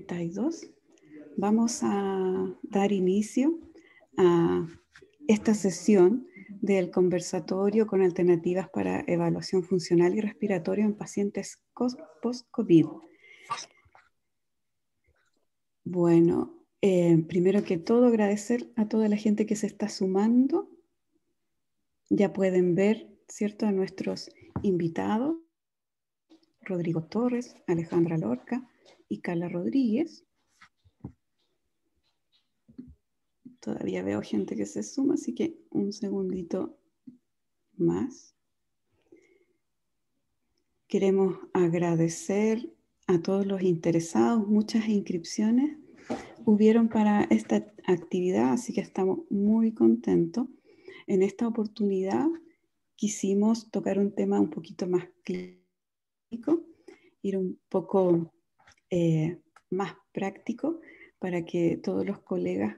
32, vamos a dar inicio a esta sesión del conversatorio con alternativas para evaluación funcional y respiratoria en pacientes post-COVID. Bueno, primero que todo agradecer a toda la gente que se está sumando. Ya pueden ver, ¿cierto?, a nuestros invitados, Rodrigo Torres, Alejandra Lorca y Carla Rodríguez. Todavía veo gente que se suma, así que un segundito más. Queremos agradecer a todos los interesados. Muchas inscripciones hubieron para esta actividad, así que estamos muy contentos. En esta oportunidad quisimos tocar un tema un poquito más clínico, ir un poco más práctico para que todos los colegas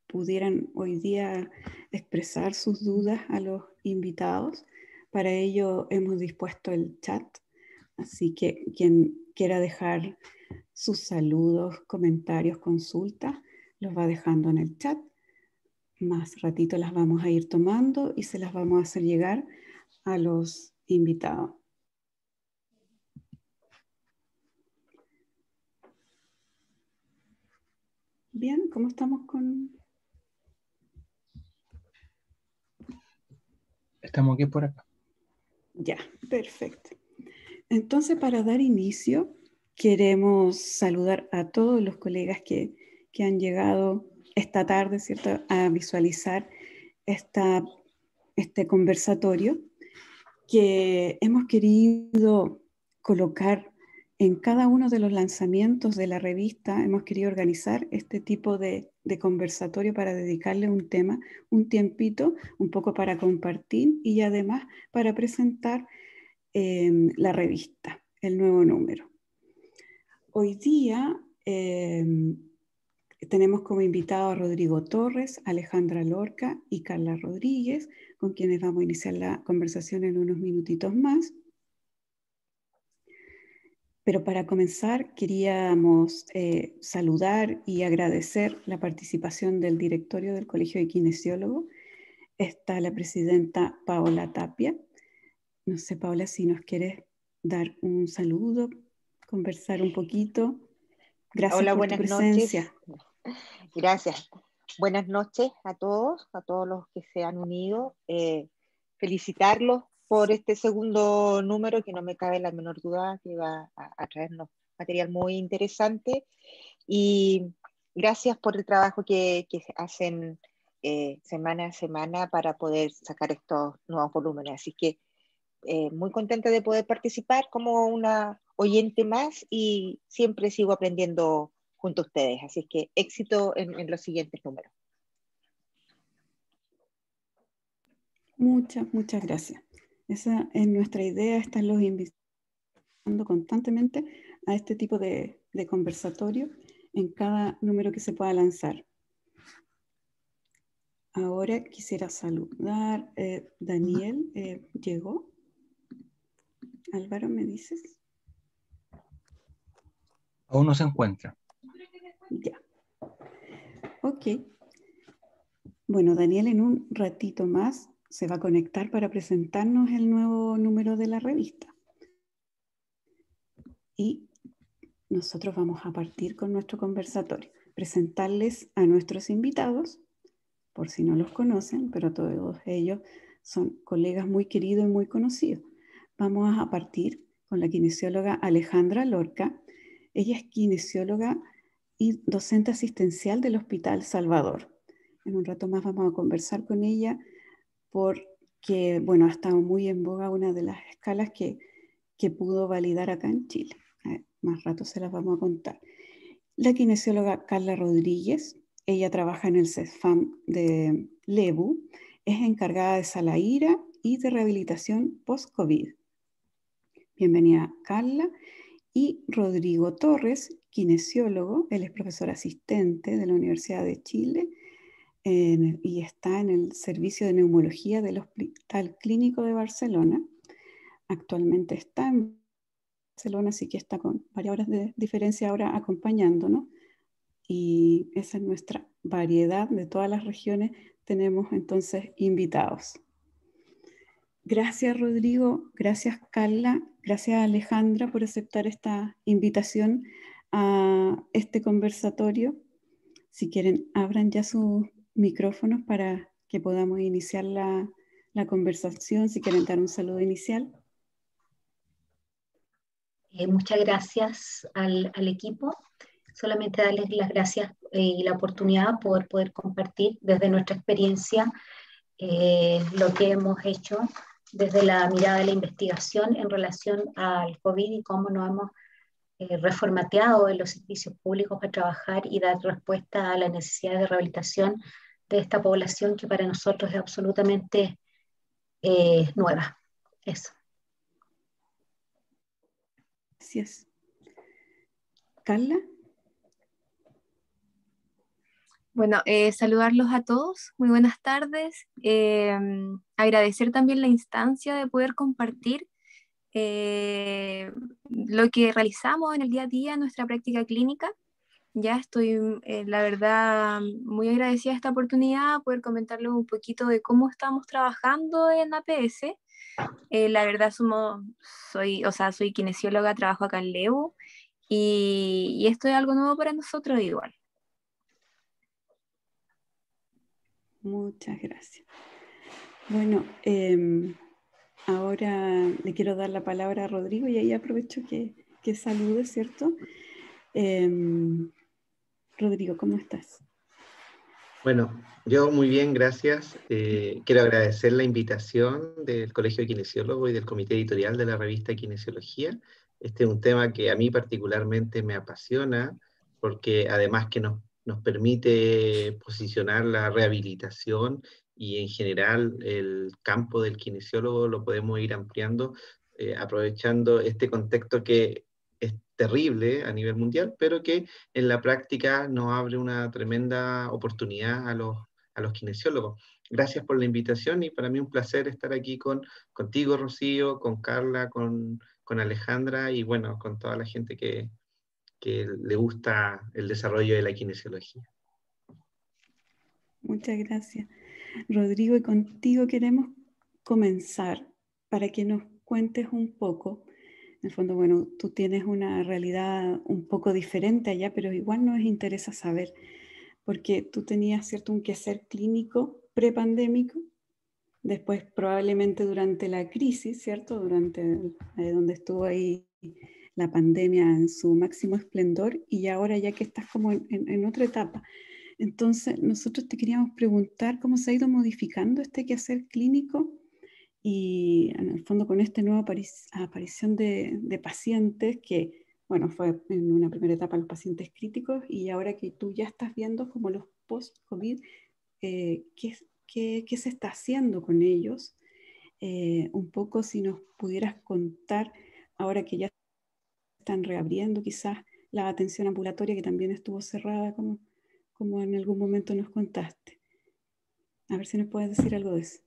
pudieran hoy día expresar sus dudas a los invitados. Para ello hemos dispuesto el chat, así que quien quiera dejar sus saludos, comentarios, consultas, los va dejando en el chat. Más ratito las vamos a ir tomando y se las vamos a hacer llegar a los invitados. Bien, ¿cómo estamos con...? Estamos aquí por acá. Ya, perfecto. Entonces, para dar inicio, queremos saludar a todos los colegas que han llegado esta tarde, ¿cierto?, a visualizar este conversatorio que hemos querido colocar en cada uno de los lanzamientos de la revista. Hemos querido organizar este tipo de conversatorio para dedicarle un tema, un tiempito, un poco para compartir y además para presentar la revista, el nuevo número. Hoy día tenemos como invitado a Rodrigo Torres, Alejandra Lorca y Carla Rodríguez, con quienes vamos a iniciar la conversación en unos minutitos más. Pero para comenzar queríamos saludar y agradecer la participación del directorio del Colegio de Kinesiólogos. Está la presidenta Paola Tapia. No sé, Paola, si nos quieres dar un saludo, conversar un poquito. Gracias. Hola, por tu buenas presencia. noches. Gracias. Buenas noches a todos los que se han unido. Felicitarlos por este segundo número, que no me cabe la menor duda que va a traernos material muy interesante. Y gracias por el trabajo que hacen semana a semana para poder sacar estos nuevos volúmenes. Así que muy contenta de poder participar como una oyente más y siempre sigo aprendiendo junto a ustedes. Así que éxito en los siguientes números. Muchas gracias. Esa es nuestra idea, están los invitando constantemente a este tipo de conversatorio en cada número que se pueda lanzar. Ahora quisiera saludar, Daniel, ¿llegó? Álvaro, ¿me dices? Aún no se encuentra. Ya. Ok. Bueno, Daniel en un ratito más se va a conectar para presentarnos el nuevo número de la revista. Y nosotros vamos a partir con nuestro conversatorio, presentarles a nuestros invitados, por si no los conocen, pero todos ellos son colegas muy queridos y muy conocidos. Vamos a partir con la kinesióloga Alejandra Lorca. Ella es kinesióloga y docente asistencial del Hospital Salvador. En un rato más vamos a conversar con ella porque, bueno, ha estado muy en boga una de las escalas que pudo validar acá en Chile. Más rato se las vamos a contar. La kinesióloga Carla Rodríguez, ella trabaja en el CESFAM de Lebu, es encargada de sala IRA y de rehabilitación post-COVID. Bienvenida, Carla. Y Rodrigo Torres, kinesiólogo, él es profesor asistente de la Universidad de Chile y está en el servicio de neumología del Hospital Clínico de Barcelona. Actualmente está en Barcelona, así que está con varias horas de diferencia ahora acompañándonos. Y esa es nuestra variedad de todas las regiones. Tenemos entonces invitados. Gracias, Rodrigo. Gracias, Carla. Gracias, Alejandra, por aceptar esta invitación a este conversatorio. Si quieren, abran ya sus micrófonos para que podamos iniciar la conversación. Si quieren dar un saludo inicial. Muchas gracias al equipo. Solamente darles las gracias y la oportunidad por poder compartir desde nuestra experiencia lo que hemos hecho desde la mirada de la investigación en relación al COVID y cómo nos hemos reformateado en los servicios públicos para trabajar y dar respuesta a la necesidad de rehabilitación de esta población que para nosotros es absolutamente nueva. Eso. Gracias. Carla. Bueno, saludarlos a todos, muy buenas tardes. Agradecer también la instancia de poder compartir lo que realizamos en el día a día en nuestra práctica clínica. Ya estoy, la verdad, muy agradecida de esta oportunidad, poder comentarles un poquito de cómo estamos trabajando en APS. La verdad, soy kinesióloga, trabajo acá en LEU y esto es algo nuevo para nosotros igual. Muchas gracias. Bueno, ahora le quiero dar la palabra a Rodrigo y ahí aprovecho que salude, ¿cierto? Rodrigo, ¿cómo estás? Bueno, yo muy bien, gracias. Quiero agradecer la invitación del Colegio de Kinesiólogos y del Comité Editorial de la revista Kinesiología. Este es un tema que a mí particularmente me apasiona, porque además que nos permite posicionar la rehabilitación y en general el campo del kinesiólogo lo podemos ir ampliando, aprovechando este contexto que es terrible a nivel mundial, pero que en la práctica nos abre una tremenda oportunidad a los kinesiólogos. Gracias por la invitación y para mí un placer estar aquí contigo, Rocío, con Carla, con Alejandra y bueno, con toda la gente que le gusta el desarrollo de la kinesiología. Muchas gracias. Rodrigo, y contigo queremos comenzar para que nos cuentes un poco. En el fondo, bueno, tú tienes una realidad un poco diferente allá, pero igual nos interesa saber, porque tú tenías, ¿cierto?, un quehacer clínico prepandémico, después probablemente durante la crisis, ¿cierto?, durante donde estuvo ahí la pandemia en su máximo esplendor, y ahora ya que estás como en otra etapa. Entonces, nosotros te queríamos preguntar cómo se ha ido modificando este quehacer clínico y en el fondo con esta nueva aparición de pacientes que, bueno, fue en una primera etapa los pacientes críticos y ahora que tú ya estás viendo como los post-COVID, ¿qué se está haciendo con ellos? Un poco si nos pudieras contar, ahora que ya están reabriendo quizás la atención ambulatoria que también estuvo cerrada, como en algún momento nos contaste. A ver si nos puedes decir algo de eso.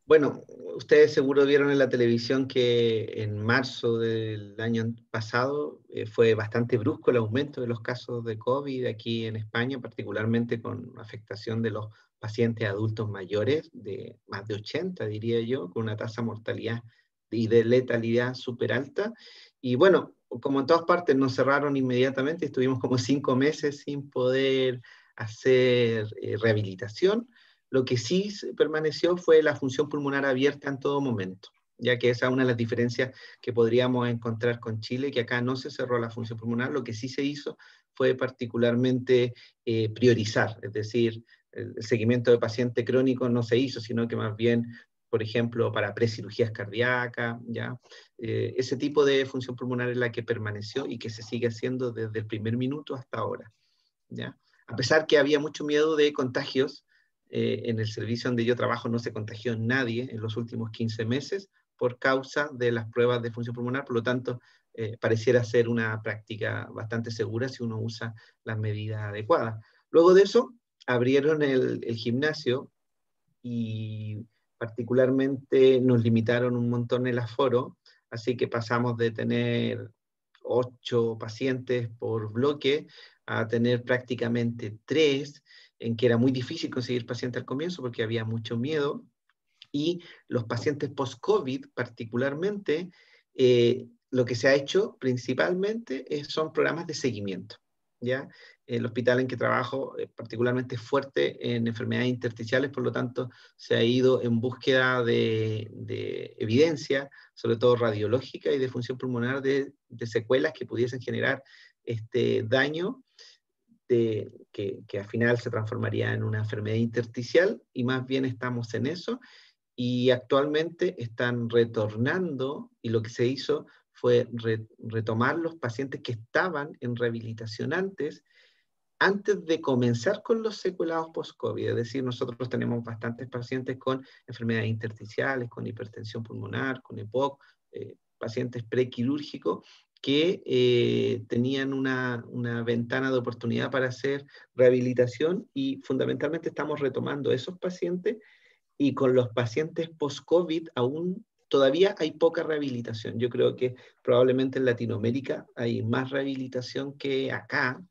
Bueno, ustedes seguro vieron en la televisión que en marzo del año pasado fue bastante brusco el aumento de los casos de COVID aquí en España, particularmente con afectación de los pacientes adultos mayores, de más de 80 diría yo, con una tasa de mortalidad y de letalidad súper alta. Y bueno, como en todas partes nos cerraron inmediatamente, estuvimos como 5 meses sin poder hacer rehabilitación. Lo que sí permaneció fue la función pulmonar abierta en todo momento, ya que esa es una de las diferencias que podríamos encontrar con Chile, que acá no se cerró la función pulmonar. Lo que sí se hizo fue particularmente priorizar, es decir, el seguimiento de paciente crónico no se hizo, sino que más bien, por ejemplo, para precirugías cardíacas, ¿ya? Ese tipo de función pulmonar es la que permaneció y que se sigue haciendo desde el primer minuto hasta ahora, ¿ya? A pesar que había mucho miedo de contagios, en el servicio donde yo trabajo no se contagió nadie en los últimos 15 meses por causa de las pruebas de función pulmonar, por lo tanto, pareciera ser una práctica bastante segura si uno usa las medidas adecuadas. Luego de eso, abrieron el gimnasio y particularmente nos limitaron un montón el aforo Así que pasamos de tener 8 pacientes por bloque a tener prácticamente 3, en que era muy difícil conseguir pacientes al comienzo porque había mucho miedo. Y los pacientes post-COVID particularmente, lo que se ha hecho principalmente son programas de seguimiento, ¿ya? El hospital en que trabajo es particularmente fuerte en enfermedades intersticiales, por lo tanto se ha ido en búsqueda de evidencia, sobre todo radiológica y de función pulmonar, de secuelas que pudiesen generar este daño que al final se transformaría en una enfermedad intersticial, y más bien estamos en eso. Y actualmente están retornando, y lo que se hizo fue retomar los pacientes que estaban en rehabilitación antes de comenzar con los secuelados post-COVID. Es decir, nosotros tenemos bastantes pacientes con enfermedades intersticiales, con hipertensión pulmonar, con EPOC, pacientes prequirúrgicos que tenían una ventana de oportunidad para hacer rehabilitación, y fundamentalmente estamos retomando esos pacientes. Y con los pacientes post-COVID aún todavía hay poca rehabilitación. Yo creo que probablemente en Latinoamérica hay más rehabilitación que acá,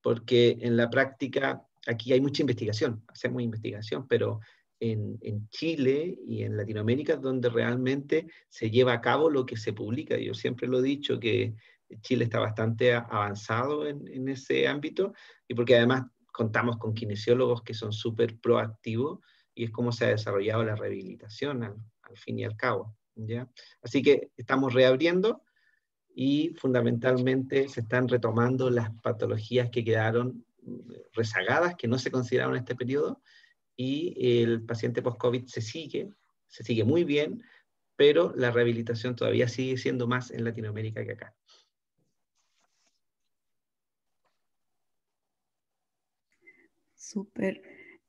porque en la práctica aquí hay mucha investigación, hacemos investigación, pero en Chile y en Latinoamérica es donde realmente se lleva a cabo lo que se publica. Yo siempre lo he dicho, que Chile está bastante avanzado en ese ámbito, y porque además contamos con kinesiólogos que son súper proactivos, y es como se ha desarrollado la rehabilitación al fin y al cabo, ¿ya? Así que estamos reabriendo, y fundamentalmente se están retomando las patologías que quedaron rezagadas, que no se consideraron en este periodo, y el paciente post-COVID se sigue muy bien, pero la rehabilitación todavía sigue siendo más en Latinoamérica que acá. Súper.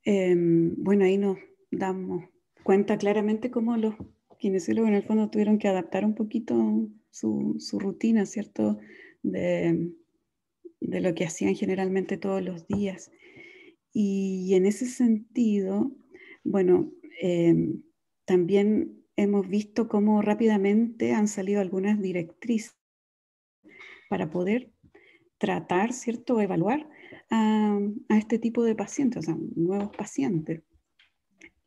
Bueno, ahí nos damos cuenta claramente cómo los kinesiólogos en el fondo tuvieron que adaptar un poquito su rutina, ¿cierto? De lo que hacían generalmente todos los días. Y en ese sentido, bueno, también hemos visto cómo rápidamente han salido algunas directrices para poder tratar, ¿cierto? O evaluar a este tipo de pacientes, o sea, nuevos pacientes.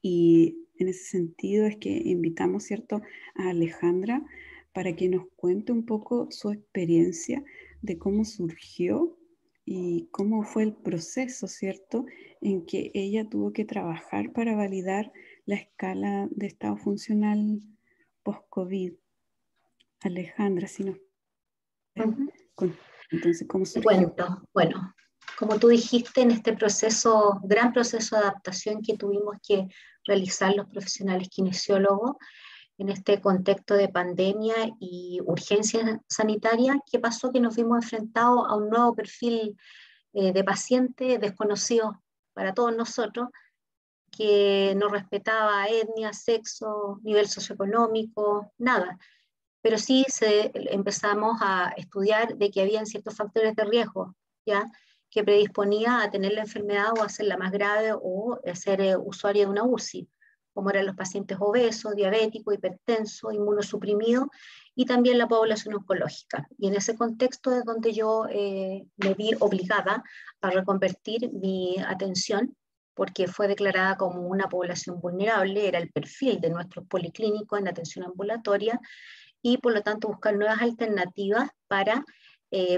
Y en ese sentido es que invitamos, ¿cierto?, a Alejandra para que nos cuente un poco su experiencia de cómo surgió y cómo fue el proceso, ¿cierto?, en que ella tuvo que trabajar para validar la escala de estado funcional post-COVID. Alejandra, si nos... Entonces, ¿cómo Te surgió? cuento. Bueno, como tú dijiste, en este proceso, gran proceso de adaptación que tuvimos que realizar los profesionales kinesiólogos, en este contexto de pandemia y urgencia sanitaria, ¿qué pasó? Que nos vimos enfrentados a un nuevo perfil de paciente desconocido para todos nosotros, que no respetaba etnia, sexo, nivel socioeconómico, nada. Pero sí empezamos a estudiar de que habían ciertos factores de riesgo, ¿ya?, que predisponía a tener la enfermedad o a hacerla más grave o a ser usuario de una UCI, como eran los pacientes obesos, diabéticos, hipertensos, inmunosuprimidos, y también la población oncológica. Y en ese contexto es donde yo me vi obligada a reconvertir mi atención, porque fue declarada como una población vulnerable, era el perfil de nuestros policlínicos en atención ambulatoria, y por lo tanto buscar nuevas alternativas para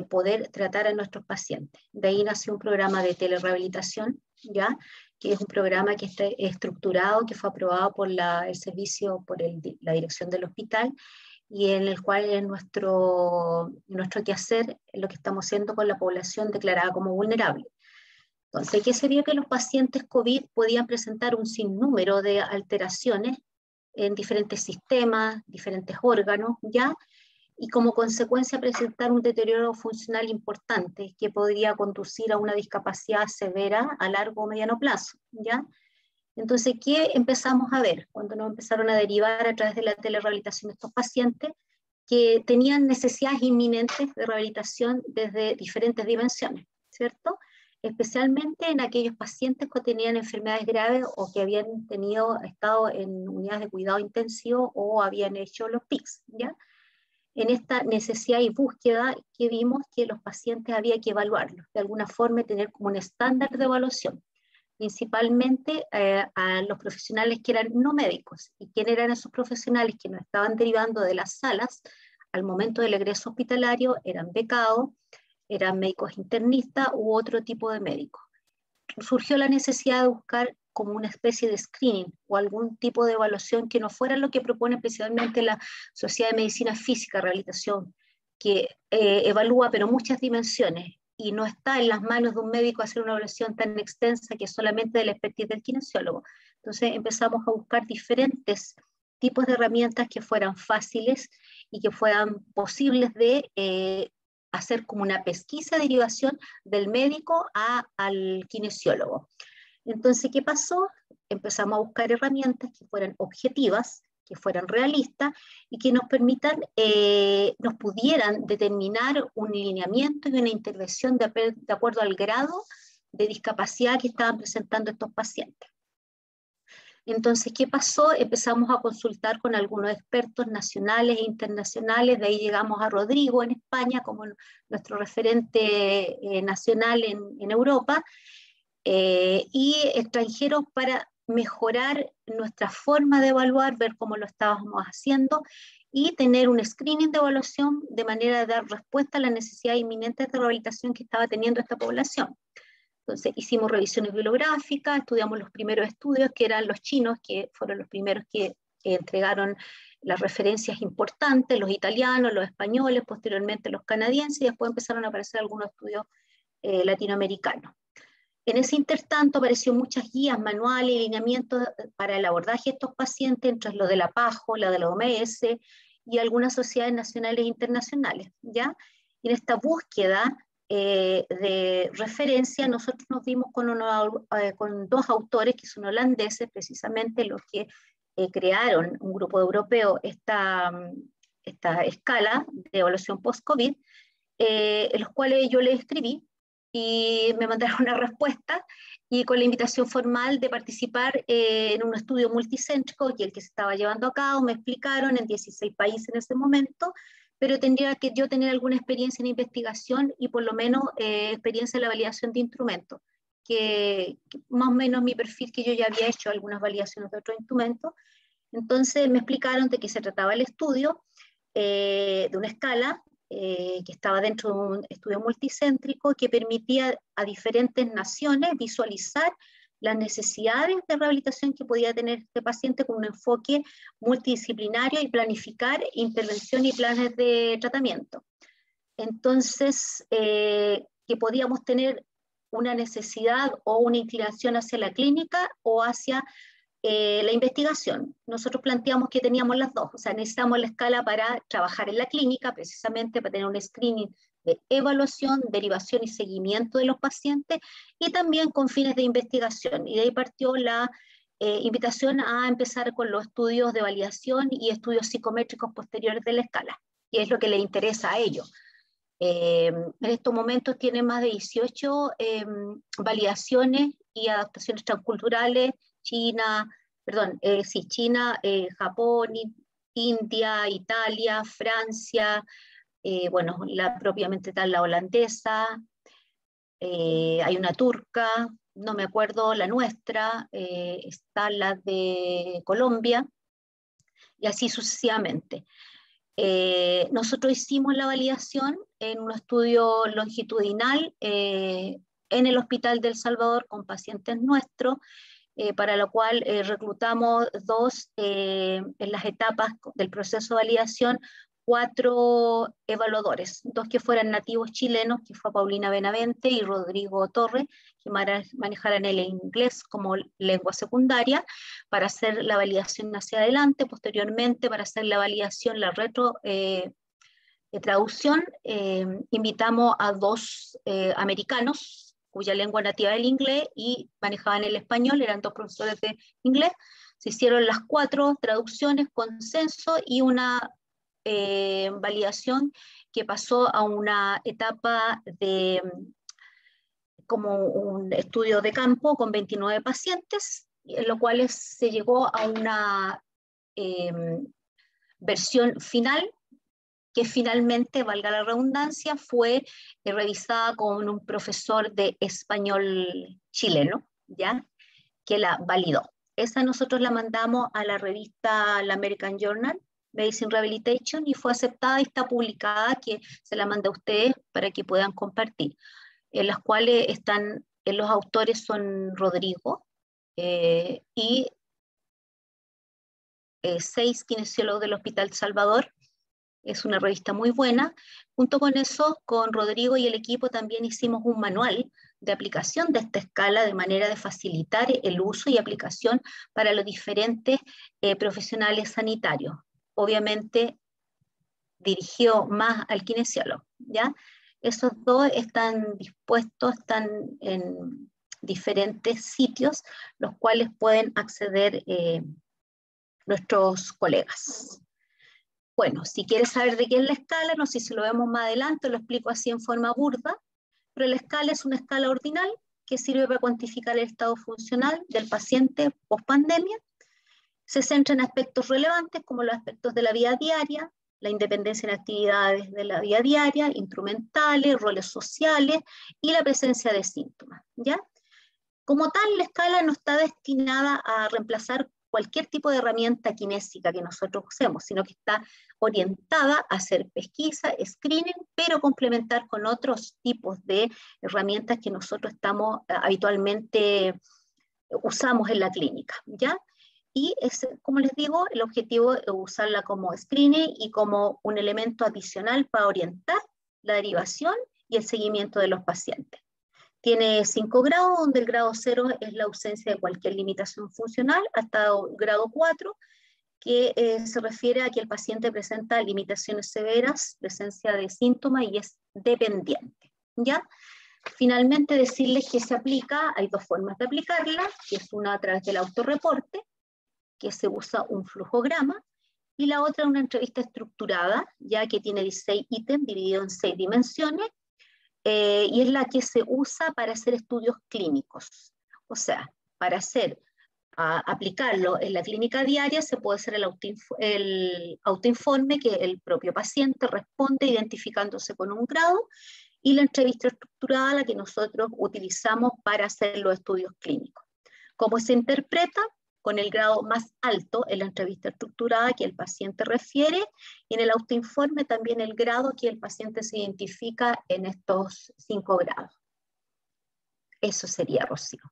poder tratar a nuestros pacientes. De ahí nació un programa de telerehabilitación, ¿ya?, que es un programa que está estructurado, que fue aprobado por el servicio, por la dirección del hospital, y en el cual es nuestro quehacer, lo que estamos haciendo con la población declarada como vulnerable. Entonces, ¿qué se vio? Que los pacientes COVID podían presentar un sinnúmero de alteraciones en diferentes sistemas, diferentes órganos, ¿ya?, y como consecuencia presentar un deterioro funcional importante que podría conducir a una discapacidad severa a largo o mediano plazo, ¿ya? Entonces, ¿qué empezamos a ver cuando nos empezaron a derivar a través de la telerehabilitación estos pacientes? Que tenían necesidades inminentes de rehabilitación desde diferentes dimensiones, ¿cierto? Especialmente en aquellos pacientes que tenían enfermedades graves o que habían estado en unidades de cuidado intensivo o habían hecho los PICS, ¿ya? en esta necesidad y búsqueda que vimos que los pacientes había que evaluarlos, de alguna forma tener como un estándar de evaluación, principalmente a los profesionales que eran no médicos. ¿Y quién eran esos profesionales que nos estaban derivando de las salas al momento del egreso hospitalario? Eran becados, eran médicos internistas u otro tipo de médicos. Surgió la necesidad de buscar como una especie de screening o algún tipo de evaluación que no fuera lo que propone especialmente la Sociedad de Medicina Física, Rehabilitación, que evalúa pero muchas dimensiones y no está en las manos de un médico hacer una evaluación tan extensa que solamente de la expertise del kinesiólogo. Entonces empezamos a buscar diferentes tipos de herramientas que fueran fáciles y que fueran posibles de hacer como una pesquisa de derivación del médico al kinesiólogo. Entonces, ¿qué pasó? Empezamos a buscar herramientas que fueran objetivas, que fueran realistas y que nos permitan, nos pudieran determinar un lineamiento y una intervención de acuerdo al grado de discapacidad que estaban presentando estos pacientes. Entonces, ¿qué pasó? Empezamos a consultar con algunos expertos nacionales e internacionales, de ahí llegamos a Rodrigo en España como nuestro referente nacional en Europa, y extranjeros para mejorar nuestra forma de evaluar, ver cómo lo estábamos haciendo y tener un screening de evaluación de manera de dar respuesta a la necesidad inminente de rehabilitación que estaba teniendo esta población. Entonces hicimos revisiones bibliográficas, estudiamos los primeros estudios que eran los chinos, que fueron los primeros que entregaron las referencias importantes, los italianos, los españoles, posteriormente los canadienses, y después empezaron a aparecer algunos estudios latinoamericanos. En ese intertanto apareció muchas guías, manuales y lineamientos para el abordaje de estos pacientes, entre los de la PAJO, la de la OMS y algunas sociedades nacionales e internacionales, ¿ya? Y en esta búsqueda de referencia, nosotros nos dimos con dos autores que son holandeses, precisamente los que crearon un grupo europeo esta escala de evaluación post-COVID, en los cuales yo les escribí y me mandaron una respuesta y con la invitación formal de participar en un estudio multicéntrico que el que se estaba llevando a cabo, me explicaron, en 16 países en ese momento, pero tendría que yo tener alguna experiencia en investigación y por lo menos experiencia en la validación de instrumentos, que más o menos mi perfil, que yo ya había hecho algunas validaciones de otros instrumentos. Entonces me explicaron de qué se trataba el estudio, de una escala que estaba dentro de un estudio multicéntrico que permitía a diferentes naciones visualizar las necesidades de rehabilitación que podía tener este paciente con un enfoque multidisciplinario y planificar intervención y planes de tratamiento. Entonces, que podíamos tener una necesidad o una inclinación hacia la clínica o hacia la investigación. Nosotros planteamos que teníamos las dos, o sea, necesitamos la escala para trabajar en la clínica, precisamente para tener un screening de evaluación, derivación y seguimiento de los pacientes, y también con fines de investigación. Y de ahí partió la invitación a empezar con los estudios de validación y estudios psicométricos posteriores de la escala, que es lo que les interesa a ellos. En estos momentos tienen más de 18 validaciones y adaptaciones transculturales, China, Japón, India, Italia, Francia, bueno, propiamente tal la holandesa, hay una turca, no me acuerdo la nuestra, está la de Colombia, y así sucesivamente. Nosotros hicimos la validación en un estudio longitudinal en el Hospital del Salvador con pacientes nuestros, para lo cual reclutamos en las etapas del proceso de validación, 4 evaluadores, 2 que fueran nativos chilenos, que fue Paulina Benavente y Rodrigo Torres, que manejaran el inglés como lengua secundaria, para hacer la validación hacia adelante. Posteriormente, para hacer la validación, la traducción, invitamos a 2 americanos, cuya lengua nativa era el inglés y manejaban el español, eran 2 profesores de inglés. Se hicieron las 4 traducciones, consenso y una validación que pasó a una etapa de como un estudio de campo con 29 pacientes, en lo cual se llegó a una versión final que finalmente, valga la redundancia, fue revisada con un profesor de español chileno, ¿ya? Que la validó. Esa nosotros la mandamos a la revista la American Journal Medicine Rehabilitation y fue aceptada y está publicada, que se la mandé a ustedes para que puedan compartir, en las cuales están, los autores son Rodrigo y 6 kinesiólogos del Hospital Salvador. Es una revista muy buena. Junto con eso, con Rodrigo y el equipo también hicimos un manual de aplicación de esta escala de manera de facilitar el uso y aplicación para los diferentes profesionales sanitarios. Obviamente dirigió más al kinesiólogo, ¿ya? Esos dos están dispuestos, están en diferentes sitios, los cuales pueden acceder nuestros colegas. Bueno, si quieres saber de qué es la escala, no sé si lo vemos más adelante, lo explico así en forma burda, pero la escala es una escala ordinal que sirve para cuantificar el estado funcional del paciente post-pandemia. Se centra en aspectos relevantes como los aspectos de la vida diaria, la independencia en actividades de la vida diaria, instrumentales, roles sociales y la presencia de síntomas, ¿ya? Como tal, la escala no está destinada a reemplazar cualquier tipo de herramienta kinésica que nosotros usemos, sino que está orientada a hacer pesquisa, screening, pero complementar con otros tipos de herramientas que nosotros estamos habitualmente usamos en la clínica, ¿ya? Y es, como les digo, el objetivo es usarla como screening y como un elemento adicional para orientar la derivación y el seguimiento de los pacientes. Tiene 5 grados, donde el grado 0 es la ausencia de cualquier limitación funcional, hasta el grado 4, que se refiere a que el paciente presenta limitaciones severas, presencia de síntomas y es dependiente, ¿ya? Finalmente, decirles que se aplica, hay 2 formas de aplicarla, que es una a través del autorreporte, que se usa un flujograma, y la otra una entrevista estructurada, ya que tiene 16 ítems divididos en 6 dimensiones, y es la que se usa para hacer estudios clínicos. O sea, para aplicarlo en la clínica diaria se puede hacer el autoinforme que el propio paciente responde identificándose con un grado, y la entrevista estructurada la que nosotros utilizamos para hacer los estudios clínicos. ¿Cómo se interpreta? Con el grado más alto en la entrevista estructurada que el paciente refiere, y en el autoinforme también el grado que el paciente se identifica en estos 5 grados. Eso sería, Rocío.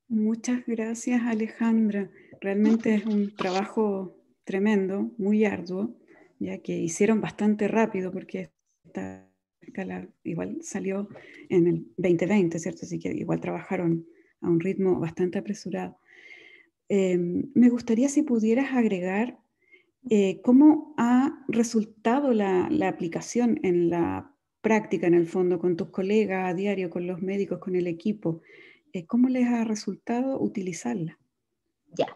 Muchas gracias, Alejandra. Realmente es un trabajo tremendo, muy arduo, ya que hicieron bastante rápido, porque esta escala igual salió en el 2020, ¿cierto? Así que igual trabajaron a un ritmo bastante apresurado. Me gustaría si pudieras agregar cómo ha resultado la aplicación en la práctica, en el fondo, con tus colegas a diario, con los médicos, con el equipo. ¿Cómo les ha resultado utilizarla? Ya,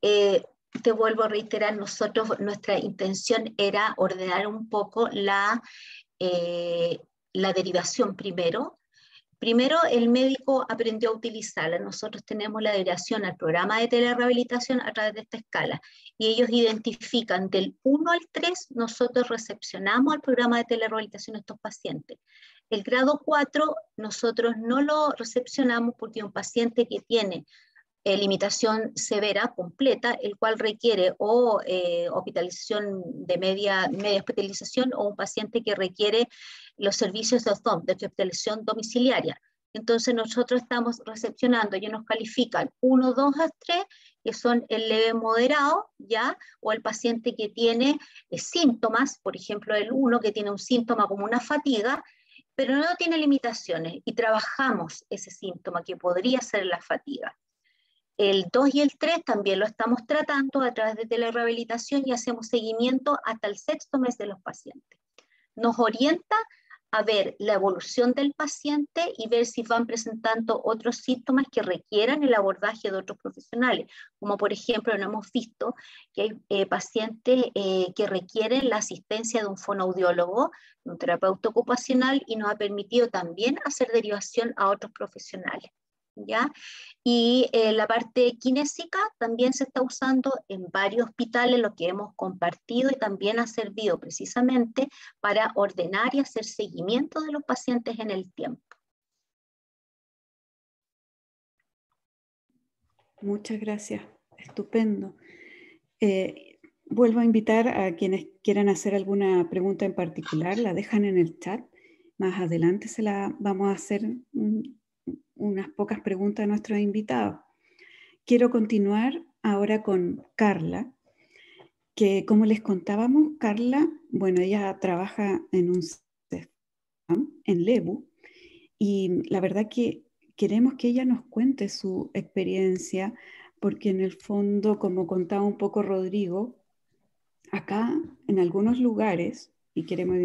te vuelvo a reiterar, nuestra intención era ordenar un poco la derivación primero. Primero, el médico aprendió a utilizarla. Nosotros tenemos la derivación al programa de telerehabilitación a través de esta escala, y ellos identifican del 1 al 3, nosotros recepcionamos al programa de telerehabilitación a estos pacientes. El grado 4 nosotros no lo recepcionamos porque un paciente que tiene limitación severa, completa, el cual requiere o hospitalización de media hospitalización, o un paciente que requiere los servicios de OZOM, de hospitalización domiciliaria. Entonces nosotros estamos recepcionando, ellos nos califican 1, 2 a 3, que son el leve moderado, ¿ya? O el paciente que tiene síntomas, por ejemplo el 1 que tiene un síntoma como una fatiga, pero no tiene limitaciones, y trabajamos ese síntoma que podría ser la fatiga. El 2 y el 3 también lo estamos tratando a través de telerehabilitación y hacemos seguimiento hasta el 6º mes de los pacientes. Nos orienta a ver la evolución del paciente y ver si van presentando otros síntomas que requieran el abordaje de otros profesionales, como por ejemplo no hemos visto que hay pacientes que requieren la asistencia de un fonoaudiólogo, de un terapeuta ocupacional, y nos ha permitido también hacer derivación a otros profesionales, ¿ya? Y la parte kinésica también se está usando en varios hospitales, lo que hemos compartido, y también ha servido precisamente para ordenar y hacer seguimiento de los pacientes en el tiempo. Muchas gracias, estupendo. Vuelvo a invitar a quienes quieran hacer alguna pregunta en particular, la dejan en el chat. Más adelante se la vamos a hacer unas pocas preguntas a nuestros invitados. Quiero continuar ahora con Carla, que como les contábamos, Carla, bueno, ella trabaja en un CEFAM, en Lebu, y la verdad que queremos que ella nos cuente su experiencia, porque en el fondo, como contaba un poco Rodrigo, acá en algunos lugares, y queremos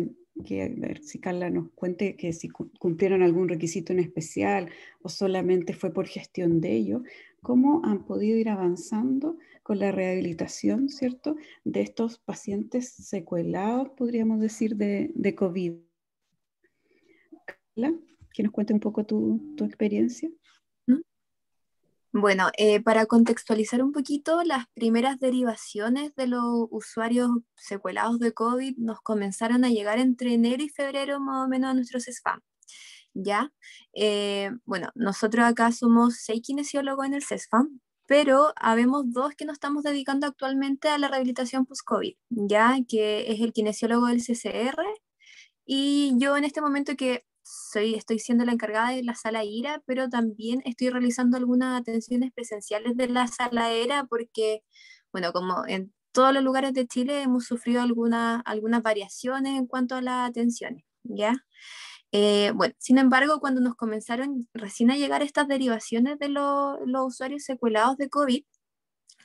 que, a ver si Carla nos cuente que si cumplieron algún requisito en especial o solamente fue por gestión de ellos, cómo han podido ir avanzando con la rehabilitación, ¿cierto?, de estos pacientes secuelados, podríamos decir, de COVID. Carla, que nos cuente un poco tu experiencia. Bueno, para contextualizar un poquito, las primeras derivaciones de los usuarios secuelados de COVID nos comenzaron a llegar entre enero y febrero más o menos a nuestros CESFAM, ¿ya? Bueno, nosotros acá somos 6 kinesiólogos en el CESFAM, pero habemos 2 que nos estamos dedicando actualmente a la rehabilitación post-COVID, ¿ya? Que es el kinesiólogo del CCR y yo en este momento que estoy siendo la encargada de la sala IRA, pero también estoy realizando algunas atenciones presenciales de la sala ERA porque, bueno, como en todos los lugares de Chile hemos sufrido algunas variaciones en cuanto a las atenciones, ¿ya? Bueno, sin embargo, cuando nos comenzaron recién a llegar estas derivaciones de los usuarios secuelados de COVID,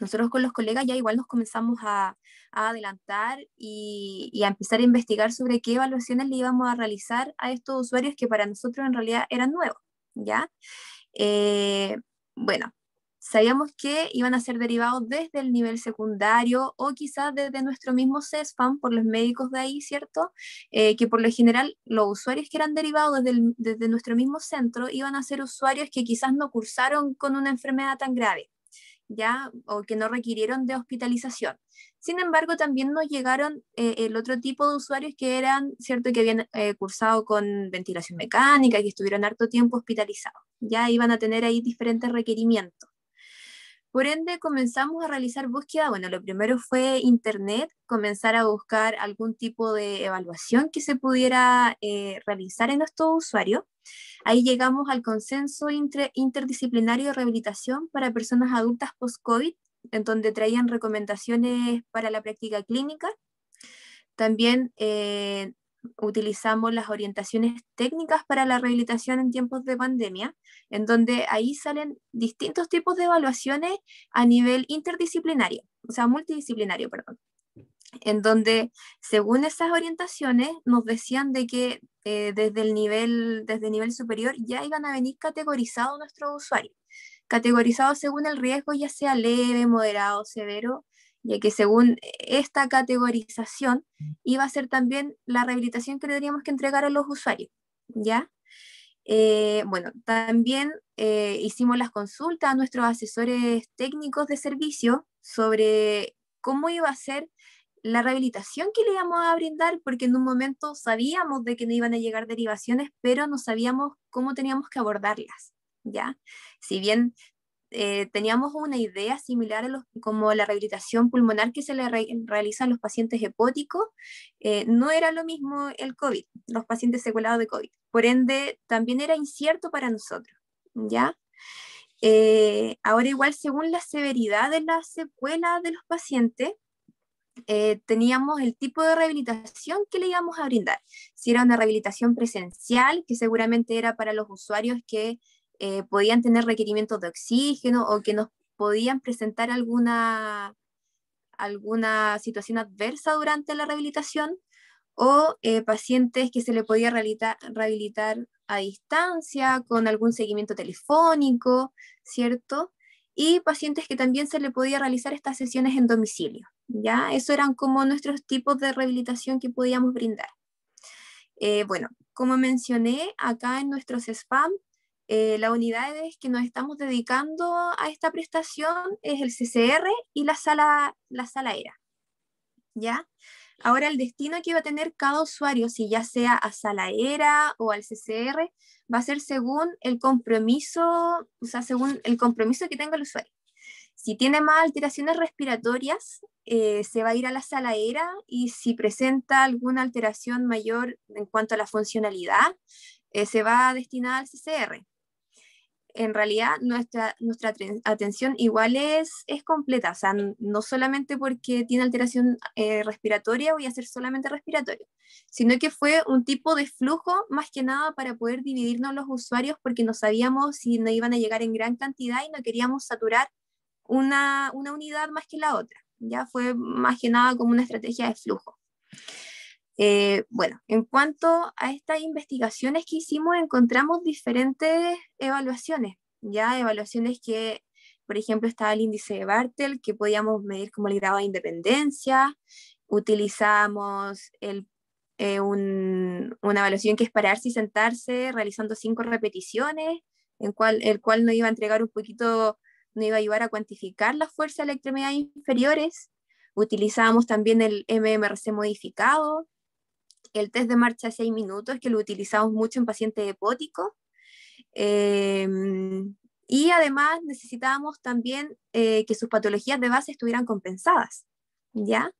nosotros con los colegas ya igual nos comenzamos a adelantar y a empezar a investigar sobre qué evaluaciones le íbamos a realizar a estos usuarios que para nosotros en realidad eran nuevos, ¿ya? Bueno, sabíamos que iban a ser derivados desde el nivel secundario o quizás desde nuestro mismo CESFAM por los médicos de ahí, ¿cierto? Que por lo general los usuarios que eran derivados desde nuestro mismo centro iban a ser usuarios que quizás no cursaron con una enfermedad tan grave, ¿ya? O que no requirieron de hospitalización. Sin embargo, también nos llegaron el otro tipo de usuarios que eran, ¿cierto?, que habían cursado con ventilación mecánica, que estuvieron harto tiempo hospitalizados. Ya iban a tener ahí diferentes requerimientos. Por ende, comenzamos a realizar búsqueda. Bueno, lo primero fue internet, comenzar a buscar algún tipo de evaluación que se pudiera realizar en estos usuarios. Ahí llegamos al consenso interdisciplinario de rehabilitación para personas adultas post-COVID, en donde traían recomendaciones para la práctica clínica. También utilizamos las orientaciones técnicas para la rehabilitación en tiempos de pandemia, en donde ahí salen distintos tipos de evaluaciones a nivel interdisciplinario, o sea, multidisciplinario, perdón, en donde según esas orientaciones nos decían de que desde el nivel superior ya iban a venir categorizados nuestros usuarios, categorizados según el riesgo, ya sea leve, moderado, severo, ya que según esta categorización iba a ser también la rehabilitación que tendríamos que entregar a los usuarios, ¿ya? Bueno, también hicimos las consultas a nuestros asesores técnicos de servicio sobre cómo iba a ser la rehabilitación que le íbamos a brindar, porque en un momento sabíamos de que no iban a llegar derivaciones, pero no sabíamos cómo teníamos que abordarlas, ¿ya? Si bien teníamos una idea similar a como la rehabilitación pulmonar que se le realiza a los pacientes hepáticos, no era lo mismo el COVID, los pacientes secuelados de COVID. Por ende, también era incierto para nosotros, ¿ya? Ahora igual, según la severidad de la secuela de los pacientes, teníamos el tipo de rehabilitación que le íbamos a brindar. Si era una rehabilitación presencial, que seguramente era para los usuarios que podían tener requerimientos de oxígeno o que nos podían presentar alguna situación adversa durante la rehabilitación, o pacientes que se le podía rehabilitar a distancia con algún seguimiento telefónico, ¿cierto? Y pacientes que también se le podía realizar estas sesiones en domicilio, ¿ya? Eso eran como nuestros tipos de rehabilitación que podíamos brindar. Bueno, como mencioné, acá en nuestros spam las unidades que nos estamos dedicando a esta prestación es el CCR y la sala ERA, ¿ya? Ahora el destino que va a tener cada usuario, si ya sea a sala ERA o al CCR, va a ser según el compromiso, o sea, según el compromiso que tenga el usuario. Si tiene más alteraciones respiratorias, se va a ir a la sala ERA, y si presenta alguna alteración mayor en cuanto a la funcionalidad, se va a destinar al CCR. En realidad nuestra atención igual es completa, o sea, no solamente porque tiene alteración respiratoria voy a hacer solamente respiratorio, sino que fue un tipo de flujo más que nada para poder dividirnos los usuarios, porque no sabíamos si no iban a llegar en gran cantidad y no queríamos saturar una unidad más que la otra. Ya fue más que nada como una estrategia de flujo. Bueno, en cuanto a estas investigaciones que hicimos, encontramos diferentes evaluaciones, ya evaluaciones que, por ejemplo, estaba el índice de Bartel, que podíamos medir como el grado de independencia. Utilizamos una evaluación que es pararse y sentarse, realizando 5 repeticiones, el cual nos iba a entregar un poquito, nos iba a ayudar a cuantificar la fuerza de las extremidades inferiores. Utilizábamos también el MMRC modificado, el test de marcha de 6 minutos, que lo utilizamos mucho en pacientes hepóticos. Y además necesitábamos también que sus patologías de base estuvieran compensadas, ¿ya?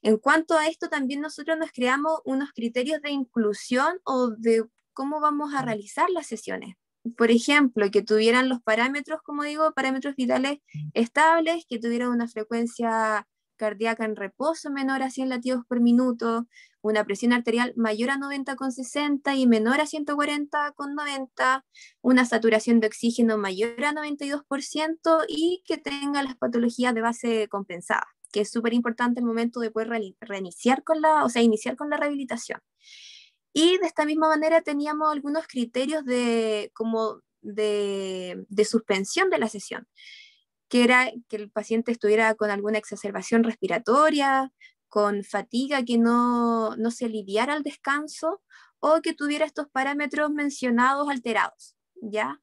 En cuanto a esto, también nosotros nos creamos unos criterios de inclusión o de cómo vamos a realizar las sesiones. Por ejemplo, que tuvieran los parámetros, como digo, parámetros vitales estables, que tuvieran una frecuencia cardíaca en reposo menor a 100 latidos por minuto, una presión arterial mayor a 90,60 y menor a 140,90, una saturación de oxígeno mayor a 92% y que tenga las patologías de base compensadas, que es súper importante el momento de poder iniciar con la rehabilitación. Y de esta misma manera teníamos algunos criterios de suspensión de la sesión, que era que el paciente estuviera con alguna exacerbación respiratoria, con fatiga que no se aliviara al descanso, o que tuviera estos parámetros mencionados alterados, ¿ya?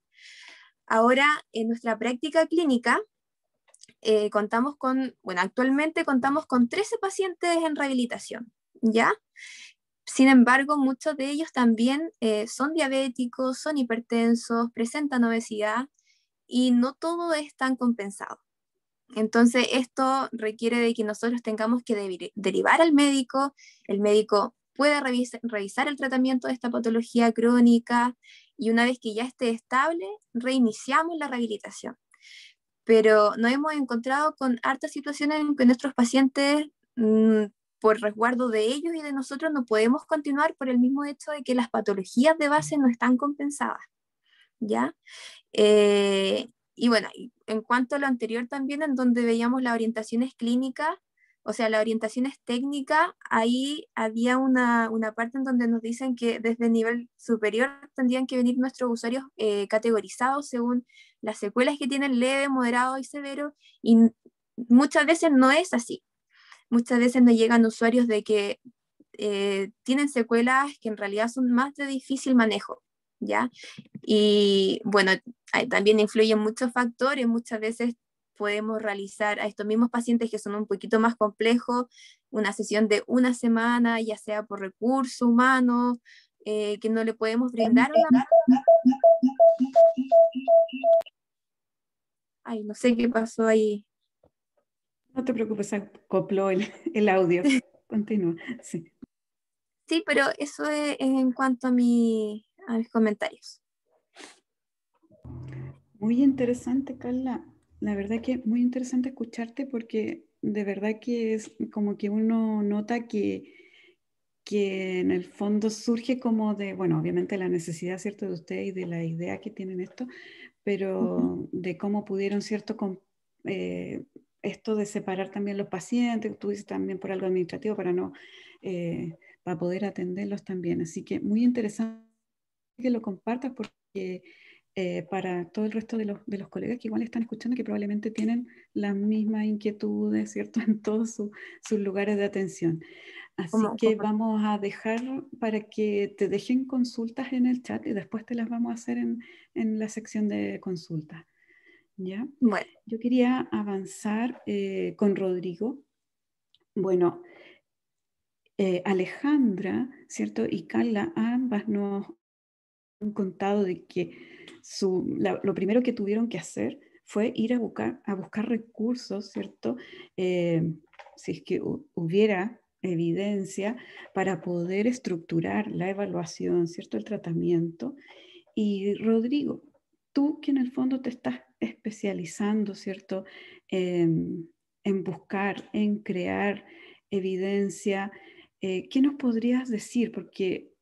Ahora, en nuestra práctica clínica, actualmente contamos con 13 pacientes en rehabilitación, ¿ya? Sin embargo, muchos de ellos también son diabéticos, son hipertensos, presentan obesidad, y no todo es tan compensado. Entonces, esto requiere de que nosotros tengamos que derivar al médico, el médico pueda revisar el tratamiento de esta patología crónica, y una vez que ya esté estable, reiniciamos la rehabilitación. Pero nos hemos encontrado con hartas situaciones en que nuestros pacientes, por resguardo de ellos y de nosotros, no podemos continuar por el mismo hecho de que las patologías de base no están compensadas, ¿ya? Y bueno, en cuanto a lo anterior también, en donde veíamos las orientaciones clínicas, o sea, las orientaciones técnicas, ahí había una parte en donde nos dicen que desde el nivel superior tendrían que venir nuestros usuarios categorizados según las secuelas que tienen leve, moderado y severo, y muchas veces no es así. Muchas veces nos llegan usuarios de que tienen secuelas que en realidad son más de difícil manejo, ¿ya? Y bueno, también influyen muchos factores. Muchas veces podemos realizar a estos mismos pacientes que son un poquito más complejos una sesión de una semana, ya sea por recurso humano, que no le podemos brindar Ay, no sé qué pasó ahí. No te preocupes, se acopló el audio. Continúa, sí. Sí, pero eso es en cuanto a mis comentarios. Muy interesante, Carla. La verdad que muy interesante escucharte, porque de verdad que es como que uno nota que en el fondo surge como de, bueno, obviamente la necesidad, ¿cierto?, de ustedes y de la idea que tienen esto, pero de cómo pudieron, ¿cierto?, esto de separar también los pacientes, tú dices también por algo administrativo, para poder atenderlos también. Así que muy interesante que lo compartas, porque para todo el resto de los colegas que igual están escuchando, que probablemente tienen las mismas inquietudes, ¿cierto?, en todos sus lugares de atención. Así que vamos a dejar para que te dejen consultas en el chat y después te las vamos a hacer en la sección de consultas. ¿Ya? Bueno. Yo quería avanzar con Rodrigo. Bueno, Alejandra, ¿cierto? Y Carla, ambas nos han contado de que lo primero que tuvieron que hacer fue ir a buscar recursos, ¿cierto? Si es que hubiera evidencia para poder estructurar la evaluación, ¿cierto? El tratamiento. Y Rodrigo, tú que en el fondo te estás especializando, ¿cierto? En buscar, en crear evidencia, ¿qué nos podrías decir? Porque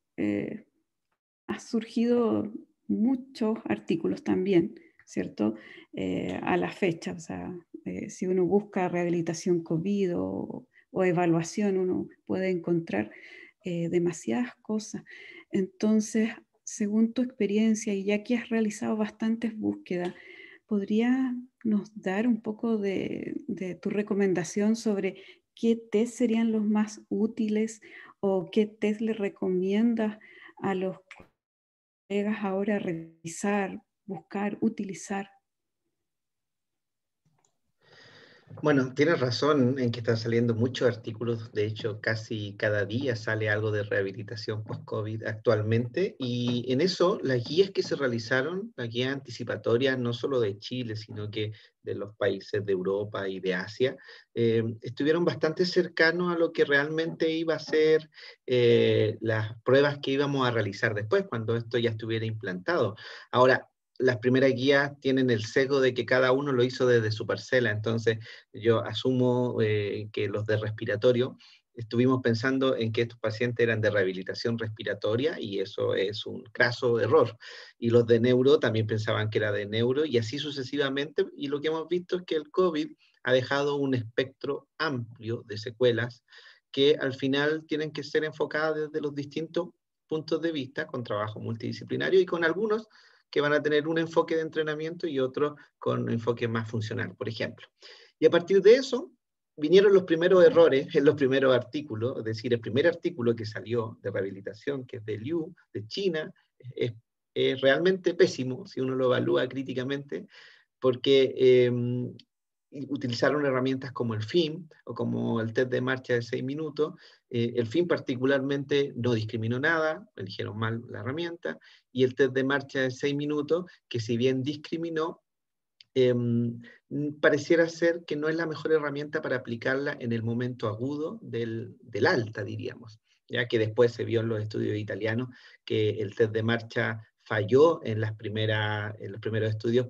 ha surgido muchos artículos también, ¿cierto? A la fecha, o sea, si uno busca rehabilitación COVID o evaluación, uno puede encontrar demasiadas cosas. Entonces, según tu experiencia, y ya que has realizado bastantes búsquedas, ¿podrías nos dar un poco de tu recomendación sobre qué test serían los más útiles o qué test le recomiendas a los colegas ahora revisar, buscar, utilizar? Bueno, tienes razón en que están saliendo muchos artículos, de hecho casi cada día sale algo de rehabilitación post-COVID actualmente, y en eso las guías que se realizaron, las guías anticipatorias no solo de Chile, sino que de los países de Europa y de Asia, estuvieron bastante cercanos a lo que realmente iba a ser las pruebas que íbamos a realizar después, cuando esto ya estuviera implantado. Ahora, las primeras guías tienen el sesgo de que cada uno lo hizo desde su parcela, entonces yo asumo que los de respiratorio estuvimos pensando en que estos pacientes eran de rehabilitación respiratoria y eso es un craso error. Y los de neuro también pensaban que era de neuro y así sucesivamente. Y lo que hemos visto es que el COVID ha dejado un espectro amplio de secuelas que al final tienen que ser enfocadas desde los distintos puntos de vista con trabajo multidisciplinario y con algunos que van a tener un enfoque de entrenamiento y otro con un enfoque más funcional, por ejemplo. Y a partir de eso, vinieron los primeros errores en los primeros artículos, es decir, el primer artículo que salió de rehabilitación, que es de Liu, de China, es realmente pésimo, si uno lo evalúa críticamente, porque utilizaron herramientas como el FIM o como el test de marcha de 6 minutos. El FIM particularmente no discriminó nada, eligieron mal la herramienta, y el test de marcha de 6 minutos, que si bien discriminó, pareciera ser que no es la mejor herramienta para aplicarla en el momento agudo del alta, diríamos, ya que después se vio en los estudios italianos que el test de marcha falló en los primeros estudios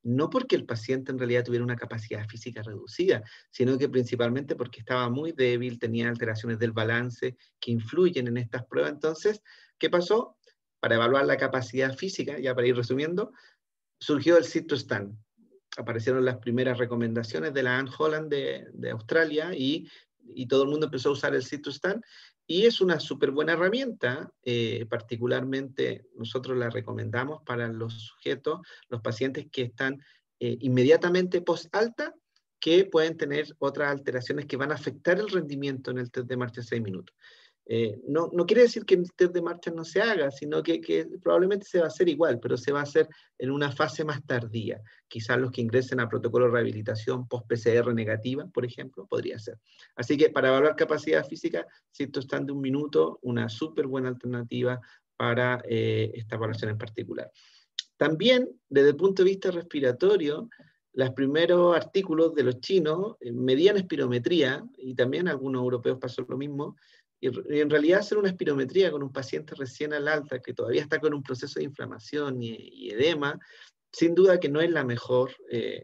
no porque el paciente en realidad tuviera una capacidad física reducida, sino que principalmente porque estaba muy débil, tenía alteraciones del balance que influyen en estas pruebas. Entonces, ¿qué pasó? Para evaluar la capacidad física, ya para ir resumiendo, surgió el Sit-to-Stand. Aparecieron las primeras recomendaciones de la Anne Holland de Australia y todo el mundo empezó a usar el Sit-to-Stand y es una súper buena herramienta, particularmente nosotros la recomendamos para los sujetos, los pacientes que están inmediatamente post-alta, que pueden tener otras alteraciones que van a afectar el rendimiento en el test de marcha 6 minutos. No quiere decir que el test de marcha no se haga, sino que probablemente se va a hacer igual, pero se va a hacer en una fase más tardía. Quizás los que ingresen a protocolo de rehabilitación post-PCR negativa, por ejemplo, podría ser. Así que para evaluar capacidad física, Sit-to-Stand de 1 minuto, una súper buena alternativa para esta evaluación en particular. También, desde el punto de vista respiratorio, los primeros artículos de los chinos medían espirometría, y también algunos europeos pasó lo mismo, y en realidad hacer una espirometría con un paciente recién al alta, que todavía está con un proceso de inflamación y edema, sin duda que no es la mejor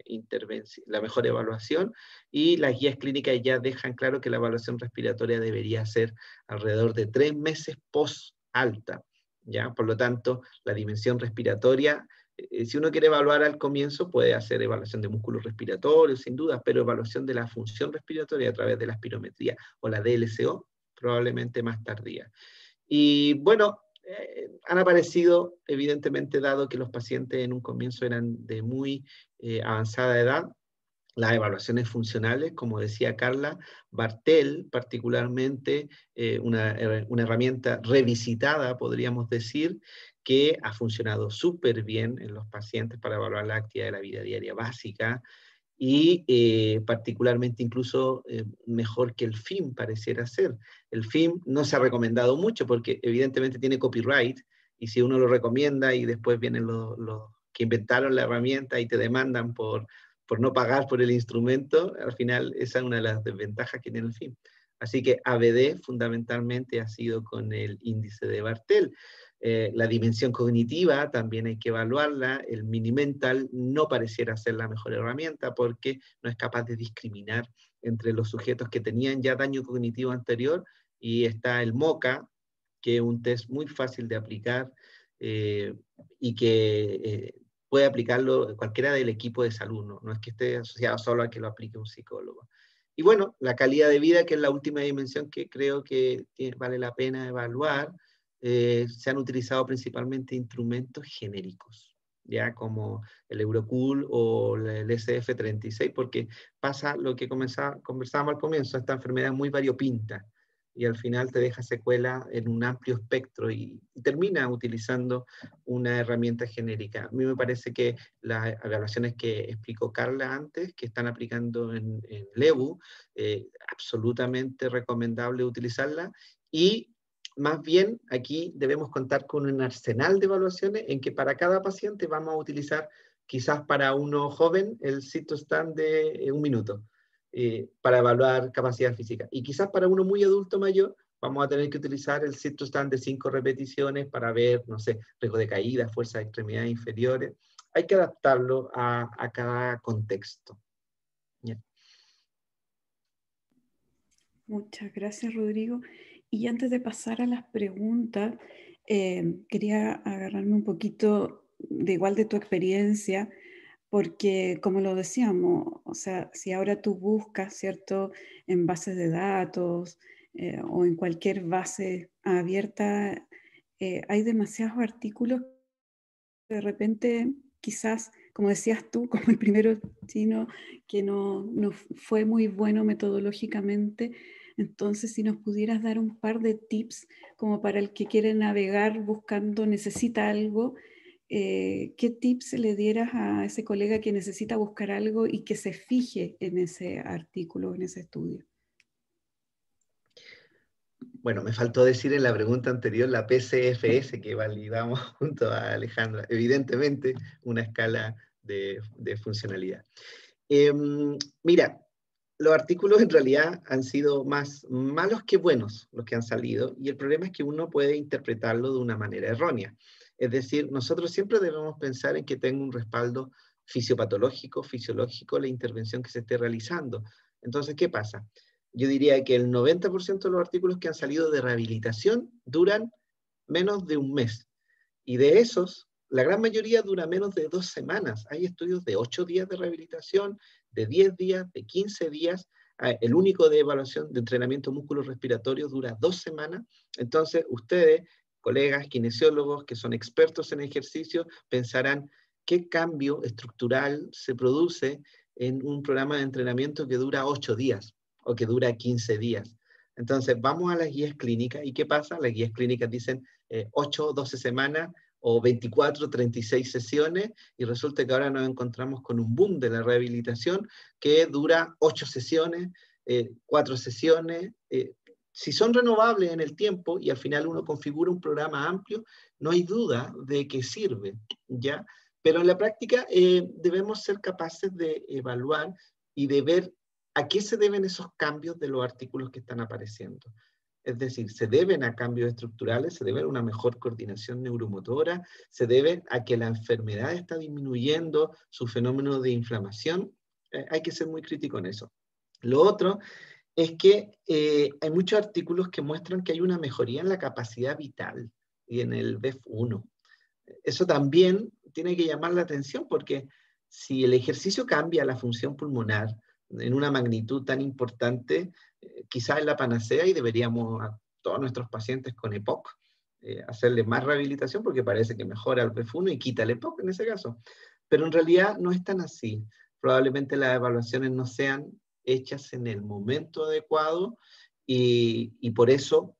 intervención, la mejor evaluación, y las guías clínicas ya dejan claro que la evaluación respiratoria debería ser alrededor de 3 meses post-alta, ¿ya? Por lo tanto, la dimensión respiratoria, si uno quiere evaluar al comienzo, puede hacer evaluación de músculos respiratorios, sin duda, pero evaluación de la función respiratoria a través de la espirometría o la DLCO, probablemente más tardía. Y bueno, han aparecido, evidentemente, dado que los pacientes en un comienzo eran de muy avanzada edad, las evaluaciones funcionales, como decía Carla, Bartel particularmente, una herramienta revisitada, podríamos decir, que ha funcionado súper bien en los pacientes para evaluar la actividad de la vida diaria básica, y particularmente incluso mejor que el FIM pareciera ser. El FIM no se ha recomendado mucho porque evidentemente tiene copyright, y si uno lo recomienda y después vienen los que inventaron la herramienta y te demandan por no pagar por el instrumento, al final esa es una de las desventajas que tiene el FIM. Así que ABD fundamentalmente ha sido con el índice de Bartel. La dimensión cognitiva también hay que evaluarla. El Mini-Mental no pareciera ser la mejor herramienta porque no es capaz de discriminar entre los sujetos que tenían ya daño cognitivo anterior, y está el MoCA, que es un test muy fácil de aplicar y que puede aplicarlo cualquiera del equipo de salud, no es que esté asociado solo a que lo aplique un psicólogo. Y bueno, la calidad de vida, que es la última dimensión que creo que vale la pena evaluar. Se han utilizado principalmente instrumentos genéricos, ya como el Eurocool o el SF-36, porque pasa lo que conversábamos al comienzo, esta enfermedad es muy variopinta, y al final te deja secuela en un amplio espectro y termina utilizando una herramienta genérica. A mí me parece que las evaluaciones que explicó Carla antes, que están aplicando en LEBU, absolutamente recomendable utilizarla, y más bien aquí debemos contar con un arsenal de evaluaciones en que para cada paciente vamos a utilizar, quizás para uno joven, el CitoStan de 1 minuto. Para evaluar capacidad física. Y quizás para uno muy adulto mayor, vamos a tener que utilizar el CitoStan de 5 repeticiones para ver, no sé, riesgo de caída, fuerza de extremidades inferiores. Hay que adaptarlo a cada contexto. Yeah. Muchas gracias, Rodrigo. Y antes de pasar a las preguntas, quería agarrarme un poquito de tu experiencia, porque como lo decíamos, o sea, si ahora tú buscas, ¿cierto?, en bases de datos o en cualquier base abierta, hay demasiados artículos que de repente quizás, como decías tú, como el primero chino, que no fue muy bueno metodológicamente. Entonces, si nos pudieras dar un par de tips como para el que quiere navegar buscando, necesita algo, ¿qué tips le dieras a ese colega que necesita buscar algo y que se fije en ese artículo, en ese estudio? Bueno, me faltó decir en la pregunta anterior la PCFS que validamos junto a Alejandra. Evidentemente, una escala de funcionalidad. Mira, los artículos en realidad han sido más malos que buenos los que han salido, y el problema es que uno puede interpretarlo de una manera errónea. Es decir, nosotros siempre debemos pensar en que tenga un respaldo fisiopatológico, fisiológico, la intervención que se esté realizando. Entonces, ¿qué pasa? Yo diría que el 90% de los artículos que han salido de rehabilitación duran menos de 1 mes. Y de esos, la gran mayoría dura menos de 2 semanas. Hay estudios de 8 días de rehabilitación, de 10 días, de 15 días. El único de evaluación de entrenamiento músculo-respiratorio dura 2 semanas. Entonces, ustedes, colegas kinesiólogos que son expertos en ejercicio, pensarán qué cambio estructural se produce en un programa de entrenamiento que dura 8 días o que dura 15 días. Entonces, vamos a las guías clínicas, ¿y qué pasa? Las guías clínicas dicen 8, 12 semanas, o 24, 36 sesiones, y resulta que ahora nos encontramos con un boom de la rehabilitación que dura 8 sesiones, 4 sesiones. Si son renovables en el tiempo y al final uno configura un programa amplio, no hay duda de que sirve, ¿ya? Pero en la práctica debemos ser capaces de evaluar y de ver a qué se deben esos cambios de los artículos que están apareciendo. Es decir, se deben a cambios estructurales, se debe a una mejor coordinación neuromotora, se debe a que la enfermedad está disminuyendo su fenómeno de inflamación. Hay que ser muy crítico en eso. Lo otro es que hay muchos artículos que muestran que hay una mejoría en la capacidad vital y en el BEF1. Eso también tiene que llamar la atención, porque si el ejercicio cambia la función pulmonar en una magnitud tan importante, quizás es la panacea y deberíamos a todos nuestros pacientes con EPOC hacerle más rehabilitación, porque parece que mejora el BEF1 y quita el EPOC en ese caso. Pero en realidad no es tan así. probablemente las evaluaciones no sean hechas en el momento adecuado y por eso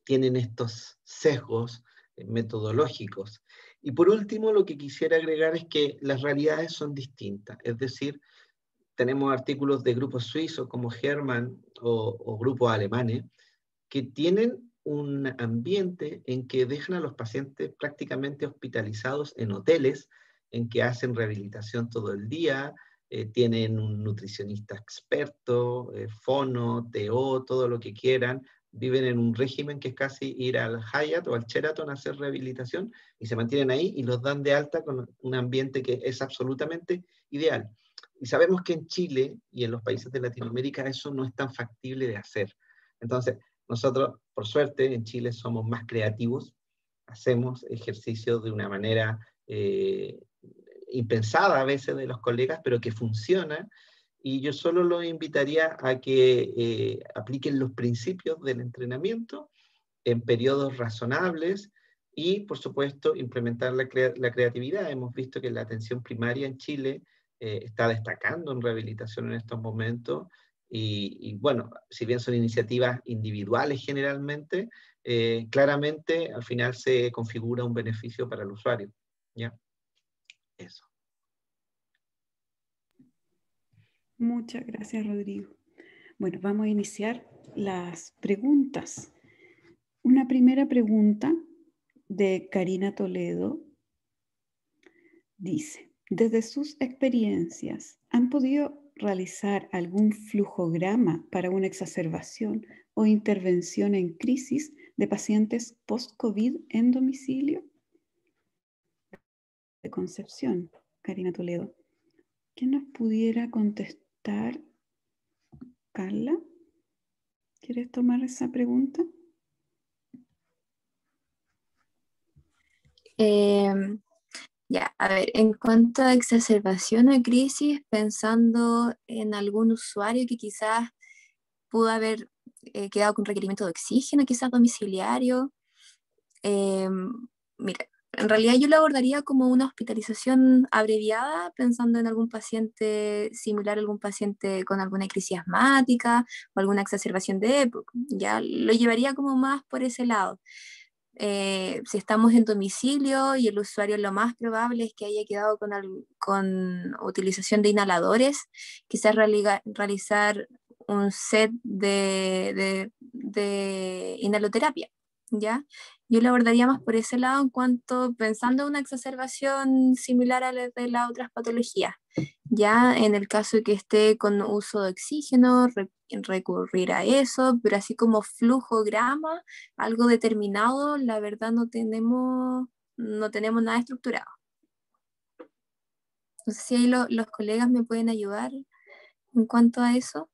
tienen estos sesgos metodológicos. Y por último, lo que quisiera agregar es que las realidades son distintas, es decir, tenemos artículos de grupos suizos como Hermann o grupos alemanes que tienen un ambiente en que dejan a los pacientes prácticamente hospitalizados en hoteles, en que hacen rehabilitación todo el día, tienen un nutricionista experto, fono, TO, todo lo que quieran, viven en un régimen que es casi ir al Hyatt o al Sheraton a hacer rehabilitación y se mantienen ahí y los dan de alta con un ambiente que es absolutamente ideal. Y sabemos que en Chile y en los países de Latinoamérica eso no es tan factible de hacer. Entonces, nosotros, por suerte, en Chile somos más creativos, hacemos ejercicios de una manera impensada a veces de los colegas, pero que funciona, y yo solo los invitaría a que apliquen los principios del entrenamiento en periodos razonables y, por supuesto, implementar la creatividad. Hemos visto que la atención primaria en Chile está destacando en rehabilitación en estos momentos, y bueno, si bien son iniciativas individuales generalmente, claramente al final se configura un beneficio para el usuario. ¿Ya? Eso. Muchas gracias, Rodrigo. Bueno, vamos a iniciar las preguntas. Una primera pregunta de Karina Toledo dice, desde sus experiencias, ¿han podido realizar algún flujograma para una exacerbación o intervención en crisis de pacientes post-COVID en domicilio? De Concepción, Karina Toledo. ¿Quién nos pudiera contestar? Carla, ¿quieres tomar esa pregunta? Ya, a ver, en cuanto a exacerbación o crisis, pensando en algún usuario que quizás pudo haber quedado con requerimiento de oxígeno, quizás domiciliario. Mira, en realidad yo lo abordaría como una hospitalización abreviada, pensando en algún paciente similar a algún paciente con alguna crisis asmática o alguna exacerbación de EPOC. Ya lo llevaría como más por ese lado. Si estamos en domicilio y el usuario lo más probable es que haya quedado con utilización de inhaladores, quizás realizar un set de inhaloterapia, ¿ya? Yo lo abordaría más por ese lado en cuanto pensando en una exacerbación similar a la de las otras patologías. Ya en el caso de que esté con uso de oxígeno, recurrir a eso, pero así como flujograma, algo determinado, la verdad no tenemos nada estructurado. No sé si ahí los colegas me pueden ayudar en cuanto a eso.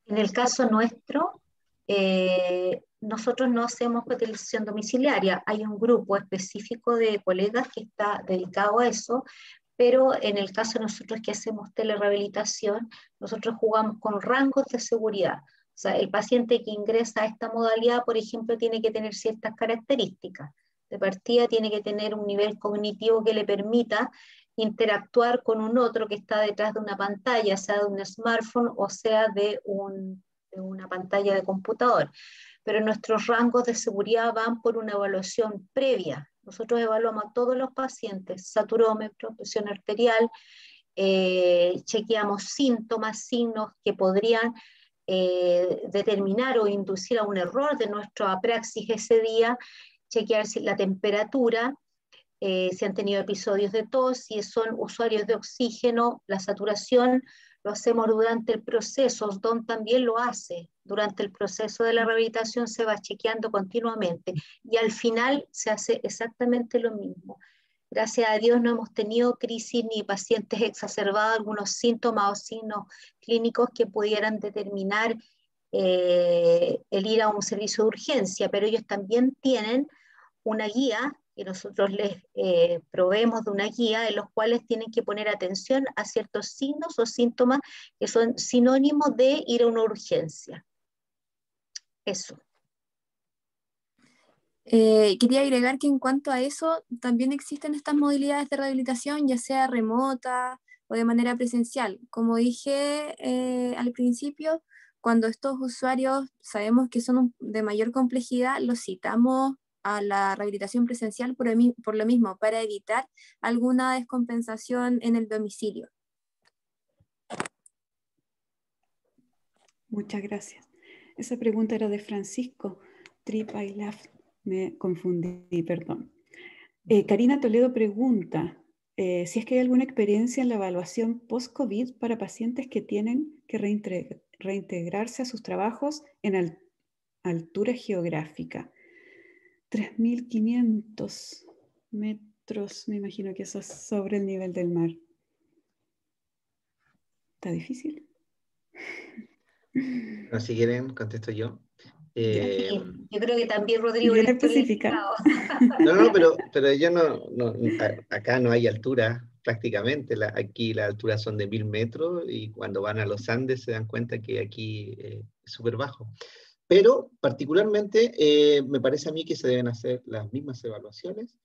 En el caso nuestro, nosotros no hacemos utilización domiciliaria. Hay un grupo específico de colegas que está dedicado a eso, pero en el caso de nosotros que hacemos telerehabilitación, nosotros jugamos con rangos de seguridad. O sea, el paciente que ingresa a esta modalidad, por ejemplo, tiene que tener ciertas características. De partida tiene que tener un nivel cognitivo que le permita interactuar con un otro que está detrás de una pantalla, sea de un smartphone o sea de una pantalla de computador. Pero nuestros rangos de seguridad van por una evaluación previa. Nosotros evaluamos a todos los pacientes, saturómetro, presión arterial, chequeamos síntomas, signos que podrían determinar o inducir a un error de nuestro apraxis ese día, chequear si la temperatura, si han tenido episodios de tos, si son usuarios de oxígeno, la saturación. Lo hacemos durante el proceso, Osdon también lo hace, durante el proceso de la rehabilitación se va chequeando continuamente y al final se hace exactamente lo mismo. Gracias a Dios no hemos tenido crisis ni pacientes exacerbados, algunos síntomas o signos clínicos que pudieran determinar el ir a un servicio de urgencia, pero ellos también tienen una guía y nosotros les proveemos de una guía en los cuales tienen que poner atención a ciertos signos o síntomas que son sinónimos de ir a una urgencia. Eso. Quería agregar que en cuanto a eso, también existen estas modalidades de rehabilitación, ya sea remota o de manera presencial. Como dije al principio, cuando estos usuarios sabemos que son de mayor complejidad, los citamos a la rehabilitación presencial por lo mismo, para evitar alguna descompensación en el domicilio. Muchas gracias. Esa pregunta era de Francisco Tripailaf. Me confundí, perdón. Karina Toledo pregunta si es que hay alguna experiencia en la evaluación post-COVID para pacientes que tienen que reintegrarse a sus trabajos en altura geográfica. 3.500 metros, me imagino que eso es sobre el nivel del mar. ¿Está difícil? No, si quieren, contesto yo. Sí, yo creo que también Rodrigo Bien es específica. No, pero yo acá no hay altura prácticamente. Aquí las alturas son de 1.000 metros y cuando van a los Andes se dan cuenta que aquí es súper bajo. Pero particularmente me parece a mí que se deben hacer las mismas evaluaciones.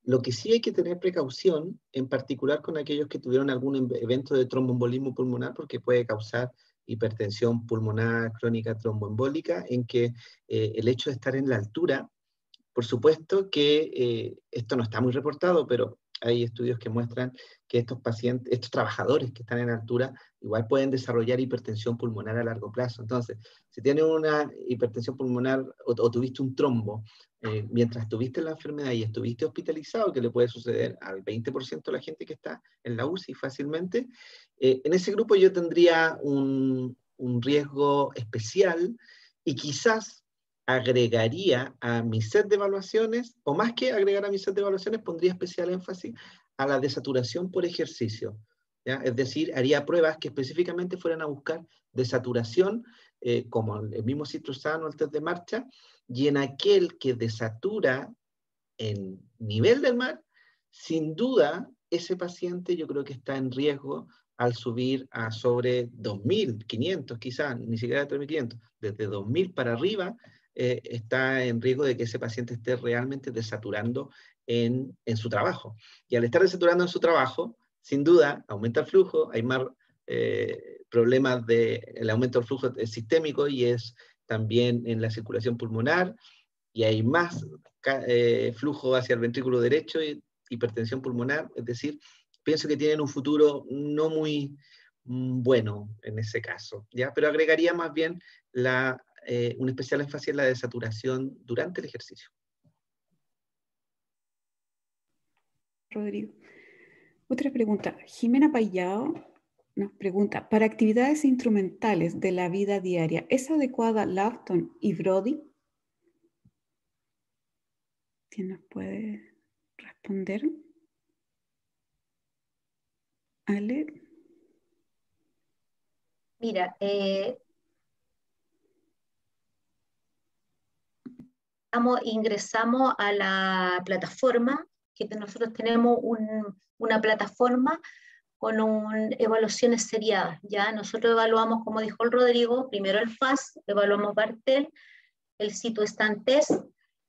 Lo que sí hay que tener precaución, en particular con aquellos que tuvieron algún evento de tromboembolismo pulmonar, porque puede causar hipertensión pulmonar crónica tromboembólica, en que el hecho de estar en la altura, por supuesto que esto no está muy reportado, pero hay estudios que muestran que estos pacientes, estos trabajadores que están en altura, igual pueden desarrollar hipertensión pulmonar a largo plazo. Entonces, si tienes una hipertensión pulmonar o tuviste un trombo, mientras tuviste la enfermedad y estuviste hospitalizado, que le puede suceder al 20% de la gente que está en la UCI fácilmente, en ese grupo yo tendría un riesgo especial y quizás agregaría a mi set de evaluaciones, o más que agregar a mi set de evaluaciones, pondría especial énfasis a la desaturación por ejercicio, ¿ya? Es decir, haría pruebas que específicamente fueran a buscar desaturación, como el mismo citrusano, el test de marcha, y en aquel que desatura en nivel del mar, sin duda, ese paciente yo creo que está en riesgo al subir a sobre 2.500, quizás, ni siquiera 3.500, desde 2.000 para arriba, está en riesgo de que ese paciente esté realmente desaturando en su trabajo. Y al estar desaturando en su trabajo, sin duda, aumenta el flujo, hay más problemas del aumento del flujo sistémico y es también en la circulación pulmonar, y hay más flujo hacia el ventrículo derecho y hipertensión pulmonar, es decir, pienso que tienen un futuro no muy bueno en ese caso, ¿ya? Pero agregaría más bien un especial énfasis en la desaturación durante el ejercicio. Rodrigo. Otra pregunta. Jimena Payao nos pregunta, para actividades instrumentales de la vida diaria, ¿es adecuada Lawton y Brody? ¿Quién nos puede responder? Ale. Mira, ingresamos a la plataforma, que nosotros tenemos una plataforma con evaluaciones seriadas, ¿ya? Nosotros evaluamos, como dijo el Rodrigo, primero el FAS, evaluamos Bartel, el CITO-STAN test,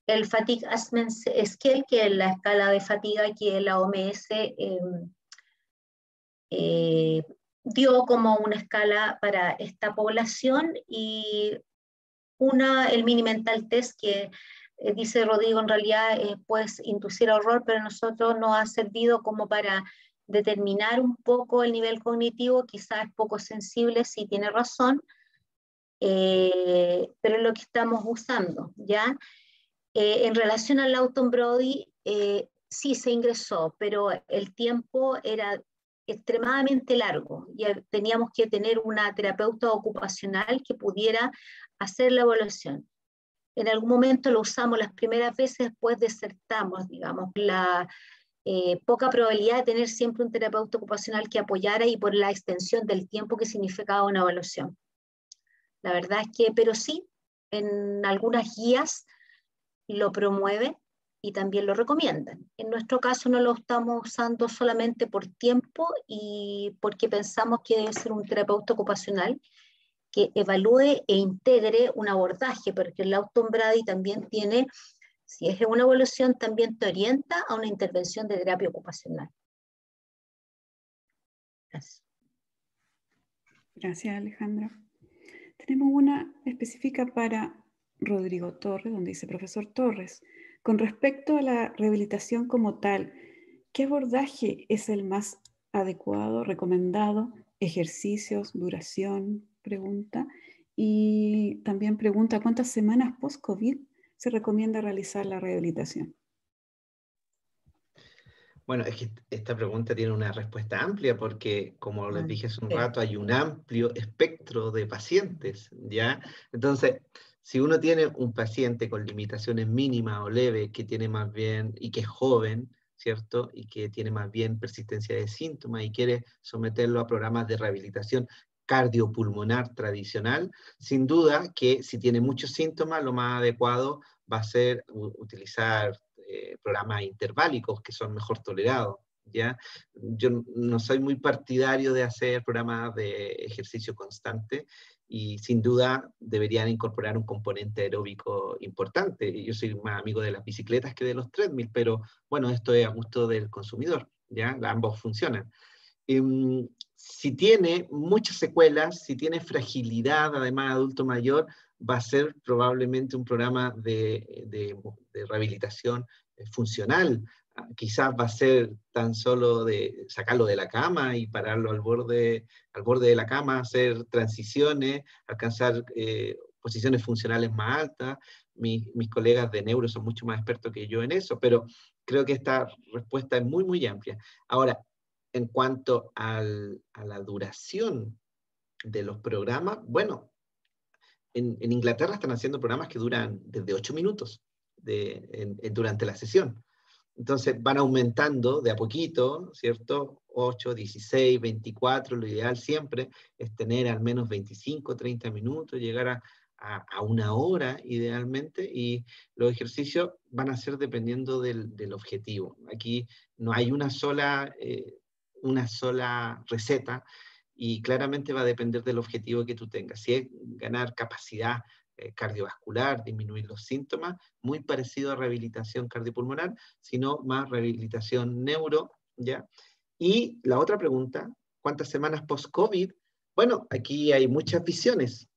el Fatigue Assessment Scale, que es la escala de fatiga que la OMS dio como una escala para esta población, y el mini mental test que dice Rodrigo en realidad puede inducir error, pero a nosotros nos ha servido como para determinar un poco el nivel cognitivo, quizás es poco sensible, sí tiene razón, pero es lo que estamos usando, ¿ya? En relación al Lawton Brody, sí se ingresó, pero el tiempo era extremadamente largo y teníamos que tener una terapeuta ocupacional que pudiera hacer la evaluación. En algún momento lo usamos las primeras veces, después desertamos, digamos, la poca probabilidad de tener siempre un terapeuta ocupacional que apoyara y por la extensión del tiempo que significaba una evaluación. La verdad es que, pero sí, en algunas guías lo promueven y también lo recomiendan. En nuestro caso no lo estamos usando solamente por tiempo y porque pensamos que debe ser un terapeuta ocupacional que evalúe e integre un abordaje, porque el Lawton Brady también tiene Si es una evaluación, también te orienta a una intervención de terapia ocupacional. Gracias. Gracias, Alejandra. Tenemos una específica para Rodrigo Torres, donde dice: profesor Torres, con respecto a la rehabilitación como tal, ¿qué abordaje es el más adecuado, recomendado? ¿Ejercicios, duración? Pregunta. Y también pregunta: ¿cuántas semanas post-COVID se recomienda realizar la rehabilitación? Bueno, es que esta pregunta tiene una respuesta amplia porque, como les dije hace un Sí. rato, hay un amplio espectro de pacientes, ¿ya? Entonces, si uno tiene un paciente con limitaciones mínimas o leves, que tiene más bien, y que es joven, ¿cierto? Y que tiene más bien persistencia de síntomas y quiere someterlo a programas de rehabilitación cardiopulmonar tradicional, sin duda que si tiene muchos síntomas, lo más adecuado va a ser utilizar programas interválicos que son mejor tolerados, ¿ya? Yo no soy muy partidario de hacer programas de ejercicio constante y sin duda deberían incorporar un componente aeróbico importante. Yo soy más amigo de las bicicletas que de los treadmill, pero bueno, esto es a gusto del consumidor, ¿ya? Ambos funcionan. Si tiene muchas secuelas, si tiene fragilidad, además adulto mayor, va a ser probablemente un programa de rehabilitación funcional. Quizás va a ser tan solo de sacarlo de la cama y pararlo al borde de la cama, hacer transiciones, alcanzar posiciones funcionales más altas. Mis colegas de neuro son mucho más expertos que yo en eso, pero creo que esta respuesta es muy, muy amplia. Ahora, en cuanto a la duración de los programas, bueno, en Inglaterra están haciendo programas que duran desde 8 minutos durante la sesión. Entonces van aumentando de a poquito, ¿cierto? 8, 16, 24, lo ideal siempre es tener al menos 25, 30 minutos, llegar a una hora idealmente, y los ejercicios van a ser dependiendo del objetivo. Aquí no hay una sola receta, y claramente va a depender del objetivo que tú tengas. Si es ganar capacidad cardiovascular, disminuir los síntomas, muy parecido a rehabilitación cardiopulmonar, sino más rehabilitación neuro, ¿ya? Y la otra pregunta: ¿cuántas semanas post-COVID? Bueno, aquí hay muchas visiones.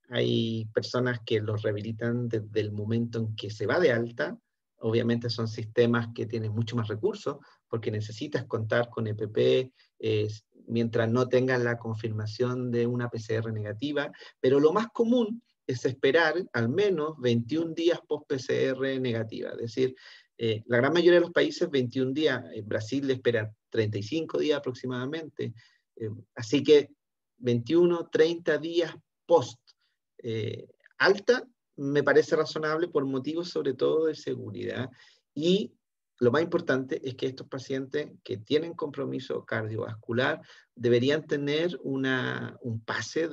Hay personas que los rehabilitan desde el momento en que se va de alta. Obviamente son sistemas que tienen mucho más recursos, porque necesitas contar con EPP, mientras no tengas la confirmación de una PCR negativa, pero lo más común es esperar al menos 21 días post-PCR negativa. Es decir, la gran mayoría de los países 21 días, en Brasil le esperan 35 días aproximadamente, así que 21, 30 días post alta me parece razonable por motivos sobre todo de seguridad. Y lo más importante es que estos pacientes que tienen compromiso cardiovascular deberían tener un pase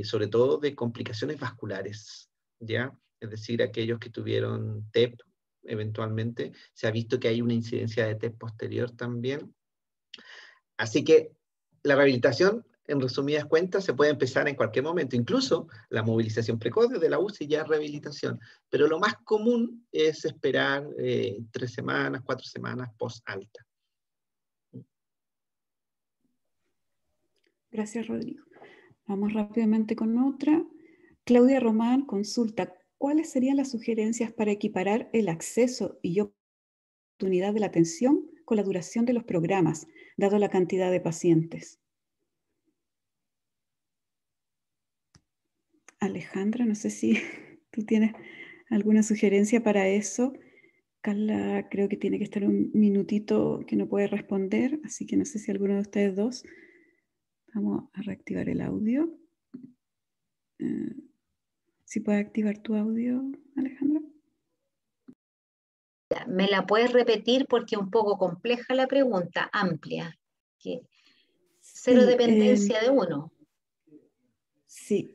sobre todo de complicaciones vasculares, ¿ya? Es decir, aquellos que tuvieron TEP, eventualmente, se ha visto que hay una incidencia de TEP posterior también. Así que la rehabilitación, en resumidas cuentas, se puede empezar en cualquier momento. Incluso la movilización precoz de la UCI ya es rehabilitación. Pero lo más común es esperar 3 semanas, 4 semanas post-alta. Gracias, Rodrigo. Vamos rápidamente con otra. Claudia Román consulta: ¿cuáles serían las sugerencias para equiparar el acceso y oportunidad de la atención con la duración de los programas, dado la cantidad de pacientes? Alejandra, no sé si tú tienes alguna sugerencia para eso. Carla creo que tiene que estar un minutito que no puede responder, así que no sé si alguno de ustedes dos. Vamos a reactivar el audio. ¿Si puedes activar tu audio, Alejandra? ¿Me la puedes repetir? Porque es un poco compleja la pregunta, amplia. Cero Sí, dependencia de uno. Sí,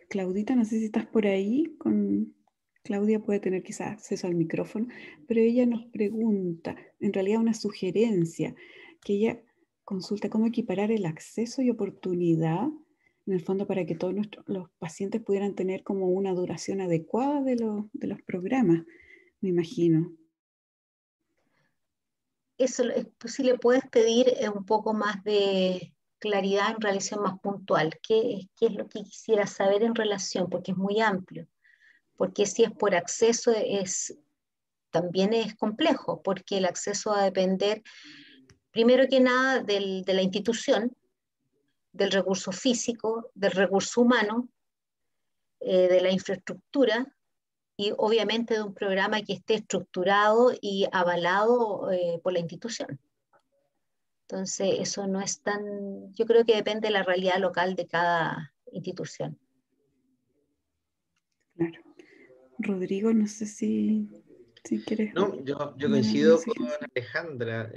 Claudita, no sé si estás por ahí. Claudia puede tener quizás acceso al micrófono, pero ella nos pregunta, en realidad una sugerencia, que ella consulta cómo equiparar el acceso y oportunidad en el fondo para que todos los pacientes pudieran tener como una duración adecuada de los programas, me imagino. Eso, pues, si le puedes pedir un poco más de claridad en relación más puntual. ¿Qué es lo que quisiera saber en relación? Porque es muy amplio. Porque si es por acceso, también es complejo, porque el acceso va a depender, primero que nada, de la institución, del recurso físico, del recurso humano, de la infraestructura, y obviamente de un programa que esté estructurado y avalado por la institución. Entonces, eso no es tan, yo creo que depende de la realidad local de cada institución. Claro. Rodrigo, no sé si quieres. No, yo dar coincido alguna con sugerencia. Alejandra.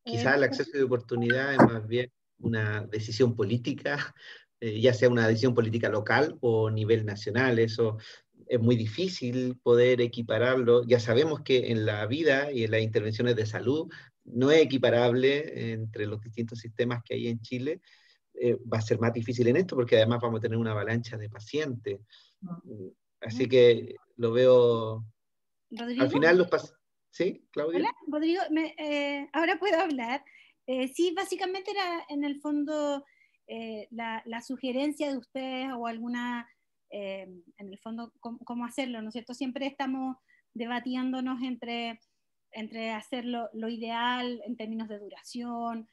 Quizás el acceso de oportunidad es más bien una decisión política, ya sea una decisión política local o a nivel nacional. Eso es muy difícil poder equipararlo. Ya sabemos que en la vida y en las intervenciones de salud no es equiparable entre los distintos sistemas que hay en Chile. Va a ser más difícil en esto porque además vamos a tener una avalancha de pacientes. Así que lo veo... Rodrigo. Al final los pacientes... ¿Sí, Claudia? Hola, Rodrigo, ahora puedo hablar. Sí, básicamente era en el fondo la sugerencia de ustedes o alguna, en el fondo, cómo hacerlo, ¿no es cierto? Siempre estamos debatiéndonos entre hacer lo ideal en términos de duración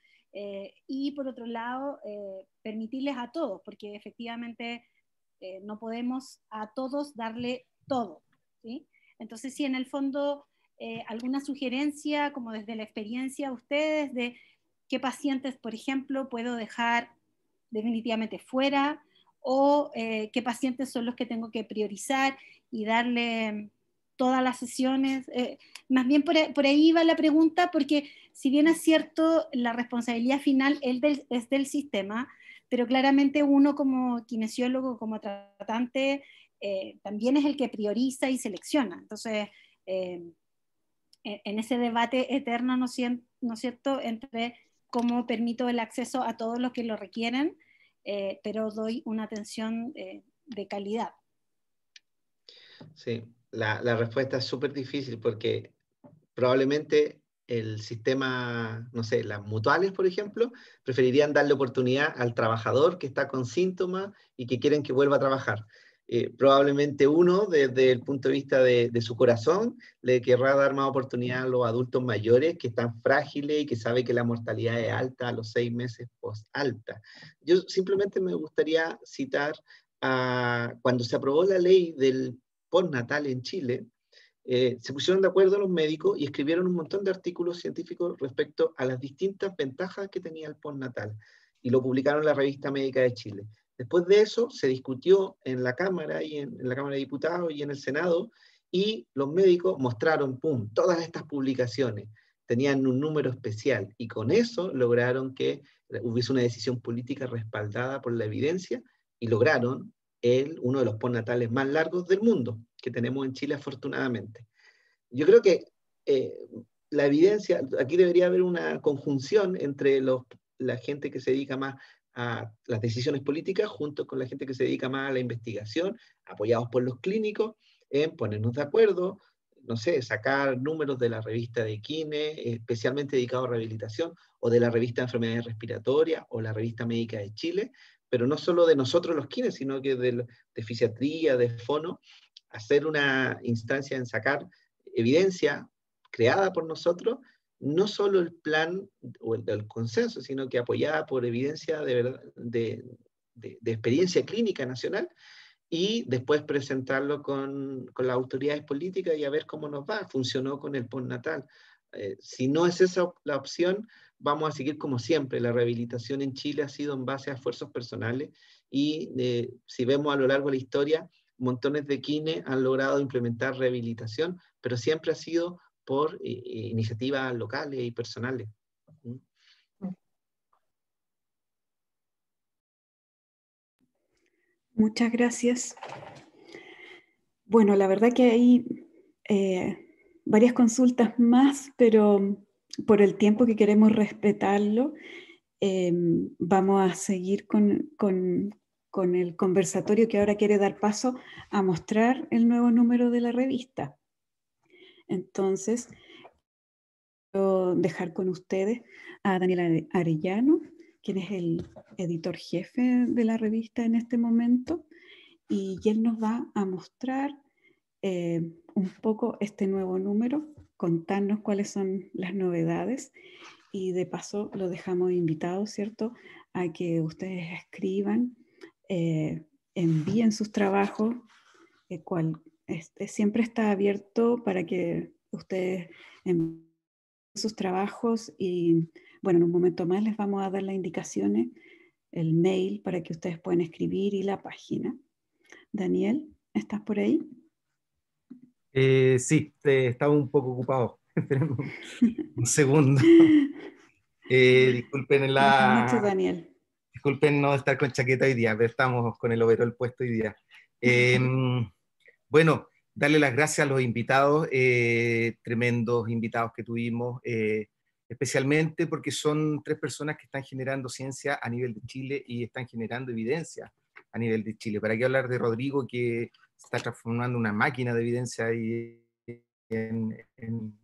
y por otro lado, permitirles a todos, porque efectivamente no podemos a todos darle todo, ¿sí? Entonces, sí, en el fondo... alguna sugerencia, como desde la experiencia de ustedes, de qué pacientes, por ejemplo, puedo dejar definitivamente fuera o qué pacientes son los que tengo que priorizar y darle todas las sesiones. Más bien por ahí va la pregunta, porque si bien es cierto, la responsabilidad final es del sistema, pero claramente uno como kinesiólogo, como tratante, también es el que prioriza y selecciona. Entonces, en ese debate eterno, ¿no es cierto?, entre cómo permito el acceso a todos los que lo requieren, pero doy una atención de calidad. Sí, la respuesta es súper difícil porque probablemente el sistema, no sé, las mutuales, por ejemplo, preferirían darle oportunidad al trabajador que está con síntomas y que quieren que vuelva a trabajar. Probablemente uno, desde el punto de vista de su corazón, le querrá dar más oportunidad a los adultos mayores que están frágiles y que sabe que la mortalidad es alta a los 6 meses post-alta. Yo simplemente me gustaría citar cuando se aprobó la ley del postnatal en Chile, se pusieron de acuerdo los médicos y escribieron un montón de artículos científicos respecto a las distintas ventajas que tenía el postnatal y lo publicaron en la Revista Médica de Chile. Después de eso se discutió en la Cámara y en la Cámara de Diputados y en el Senado y los médicos mostraron, ¡pum!, todas estas publicaciones tenían un número especial y con eso lograron que hubiese una decisión política respaldada por la evidencia y lograron uno de los postnatales más largos del mundo que tenemos en Chile, afortunadamente. Yo creo que la evidencia, aquí debería haber una conjunción entre la gente que se dedica más a las decisiones políticas junto con la gente que se dedica más a la investigación, apoyados por los clínicos, en ponernos de acuerdo, no sé, sacar números de la revista de Kine, especialmente dedicado a rehabilitación, o de la revista de enfermedades respiratorias, o la revista médica de Chile, pero no solo de nosotros los kines, sino que de fisiatría, de fono, hacer una instancia en sacar evidencia creada por nosotros, no solo el plan o el consenso, sino que apoyada por evidencia de experiencia clínica nacional, y después presentarlo con las autoridades políticas y a ver cómo nos va. Funcionó con el postnatal. Si no es esa la opción, vamos a seguir como siempre. La rehabilitación en Chile ha sido en base a esfuerzos personales y si vemos a lo largo de la historia, montones de kines han logrado implementar rehabilitación, pero siempre ha sido por iniciativas locales y personales. Muchas gracias. Bueno, la verdad que hay varias consultas más, pero por el tiempo que queremos respetarlo, vamos a seguir con con el conversatorio que ahora quiere dar paso a mostrar el nuevo número de la revista. Entonces, quiero dejar con ustedes a Daniel Arellano, quien es el editor jefe de la revista en este momento, y él nos va a mostrar un poco este nuevo número, contarnos cuáles son las novedades, y de paso lo dejamos invitado, ¿cierto?, a que ustedes escriban, envíen sus trabajos, siempre está abierto para que ustedes envíen sus trabajos, y bueno, en un momento más les vamos a dar las indicaciones, el mail para que ustedes puedan escribir y la página. Daniel, ¿estás por ahí? Sí, estaba un poco ocupado. Espérenme un segundo. Disculpen Buenas noches, Daniel. Disculpen no estar con chaqueta hoy día, pero estamos con el overol puesto hoy día. Bueno, darle las gracias a los invitados, tremendos invitados que tuvimos, especialmente porque son 3 personas que están generando ciencia a nivel de Chile y están generando evidencia a nivel de Chile. ¿Para qué hablar de Rodrigo, que está transformando una máquina de evidencia ahí en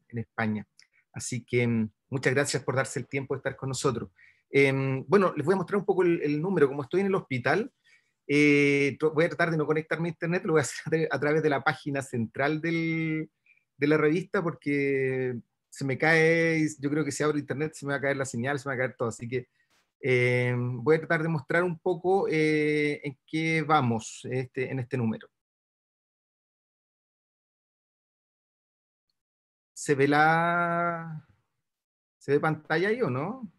España? Así que muchas gracias por darse el tiempo de estar con nosotros. Bueno, les voy a mostrar un poco el número. Como estoy en el hospital, voy a tratar de no conectarme a internet, lo voy a hacer a través de la página central de la revista, porque se me cae, yo creo que si abro internet se me va a caer la señal, se me va a caer todo. Así que voy a tratar de mostrar un poco en qué vamos en este número. ¿Se ve pantalla ahí o no?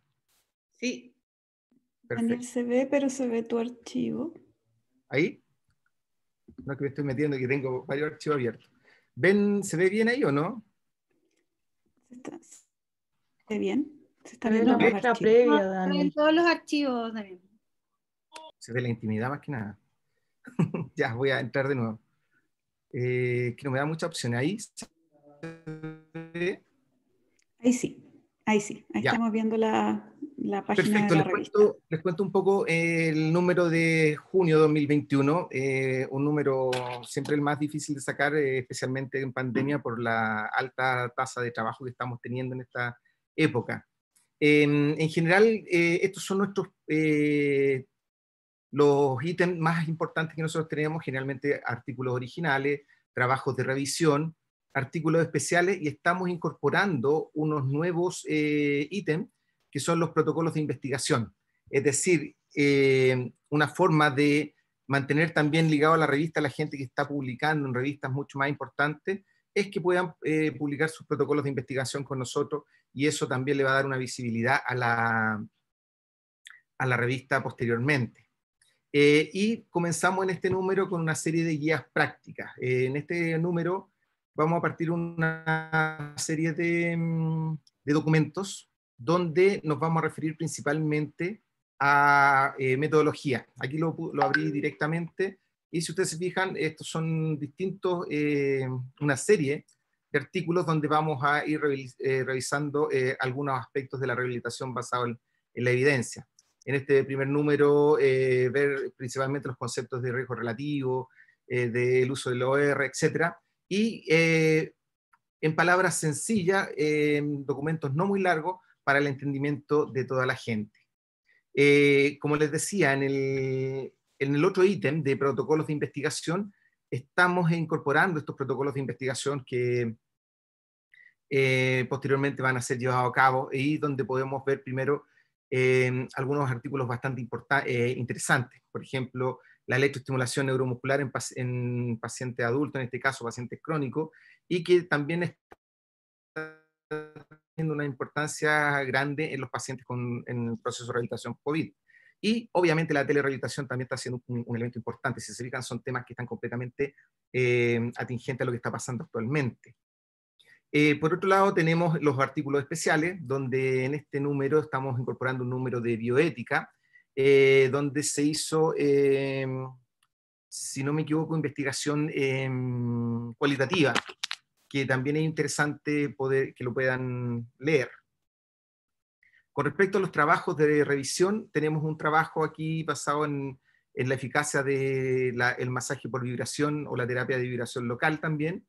Sí. Perfecto. Daniel, se ve, pero se ve tu archivo. ¿Ahí? No, que me estoy metiendo, que tengo varios archivos abiertos. ¿Ven, se ve bien ahí o no? ¿Se ve bien? Se está Se ve viendo la los muestra archivos. previa, Se Dani. ven todos los archivos, Daniel. Se ve la intimidad más que nada. Ya, voy a entrar de nuevo. Que no me da mucha opción. Ahí se ve. Ahí sí, ahí sí. Ahí Ya. estamos viendo la página Perfecto, de la revista. les cuento un poco el número de junio de 2021, un número siempre el más difícil de sacar, especialmente en pandemia por la alta tasa de trabajo que estamos teniendo en esta época. En general, estos son los ítems más importantes que nosotros tenemos, generalmente artículos originales, trabajos de revisión, artículos especiales, y estamos incorporando unos nuevos ítems que son los protocolos de investigación. Es decir, una forma de mantener también ligado a la revista a la gente que está publicando en revistas mucho más importantes, es que puedan publicar sus protocolos de investigación con nosotros, y eso también le va a dar una visibilidad a la revista posteriormente. Y comenzamos en este número con una serie de guías prácticas. En este número vamos a partir una serie de documentos donde nos vamos a referir principalmente a metodología. Aquí lo abrí directamente, y si ustedes se fijan, estos son distintos, una serie de artículos donde vamos a ir revisando algunos aspectos de la rehabilitación basado en la evidencia. En este primer número, ver principalmente los conceptos de riesgo relativo, del uso del OR, etc. Y en palabras sencillas, documentos no muy largos para el entendimiento de toda la gente. Como les decía, en el otro ítem de protocolos de investigación, estamos incorporando estos protocolos de investigación que posteriormente van a ser llevados a cabo, y donde podemos ver primero algunos artículos bastante interesantes. Por ejemplo, la electroestimulación neuromuscular en pacientes adultos, en este caso pacientes crónicos, y que también está teniendo una importancia grande en los pacientes en el proceso de rehabilitación COVID. Y obviamente la telerehabilitación también está siendo un elemento importante. Si se fijan, son temas que están completamente atingentes a lo que está pasando actualmente. Por otro lado, tenemos los artículos especiales, donde en este número estamos incorporando un número de bioética, donde se hizo, si no me equivoco, investigación cualitativa, que también es interesante que lo puedan leer. Con respecto a los trabajos de revisión, tenemos un trabajo aquí basado en en la eficacia del masaje por vibración o la terapia de vibración local también.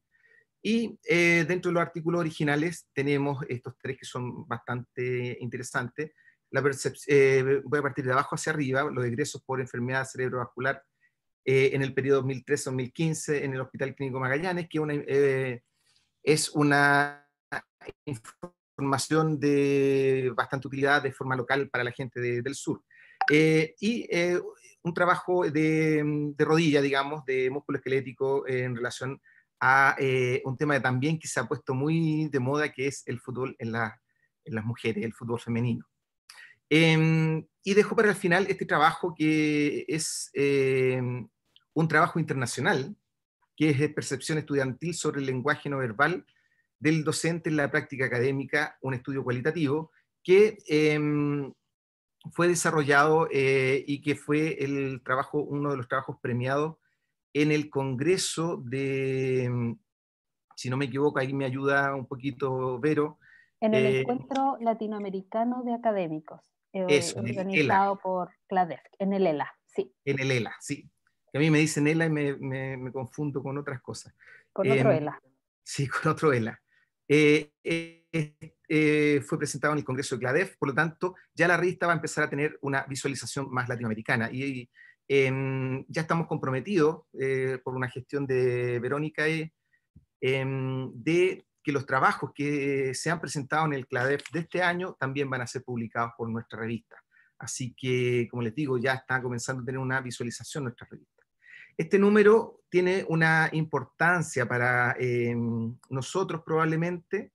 Y dentro de los artículos originales tenemos estos 3 que son bastante interesantes. Voy a partir de abajo hacia arriba, los egresos por enfermedad cerebrovascular en el periodo 2013-2015 en el Hospital Clínico Magallanes, que es una información de bastante utilidad de forma local para la gente del sur. Un trabajo de rodilla, digamos, de músculo esquelético en relación a un tema también que se ha puesto muy de moda, que es el fútbol en las mujeres, el fútbol femenino. Y dejo para el final este trabajo que es un trabajo internacional, que es percepción estudiantil sobre el lenguaje no verbal del docente en la práctica académica, un estudio cualitativo, que fue desarrollado y que fue uno de los trabajos premiados en el Congreso de, si no me equivoco, ahí me ayuda un poquito Vero. En el Encuentro Latinoamericano de Académicos, organizado por CLADEF, en el ELA, sí. En el ELA, sí. Que a mí me dicen ELA y me confundo con otras cosas. Con otro ELA. Sí, con otro ELA. Fue presentado en el Congreso de CLADEF, por lo tanto, ya la revista va a empezar a tener una visualización más latinoamericana. Y ya estamos comprometidos por una gestión de Verónica de que los trabajos que se han presentado en el CLADEF de este año también van a ser publicados por nuestra revista. Así que, como les digo, ya está comenzando a tener una visualización nuestra revista. Este número tiene una importancia para nosotros probablemente,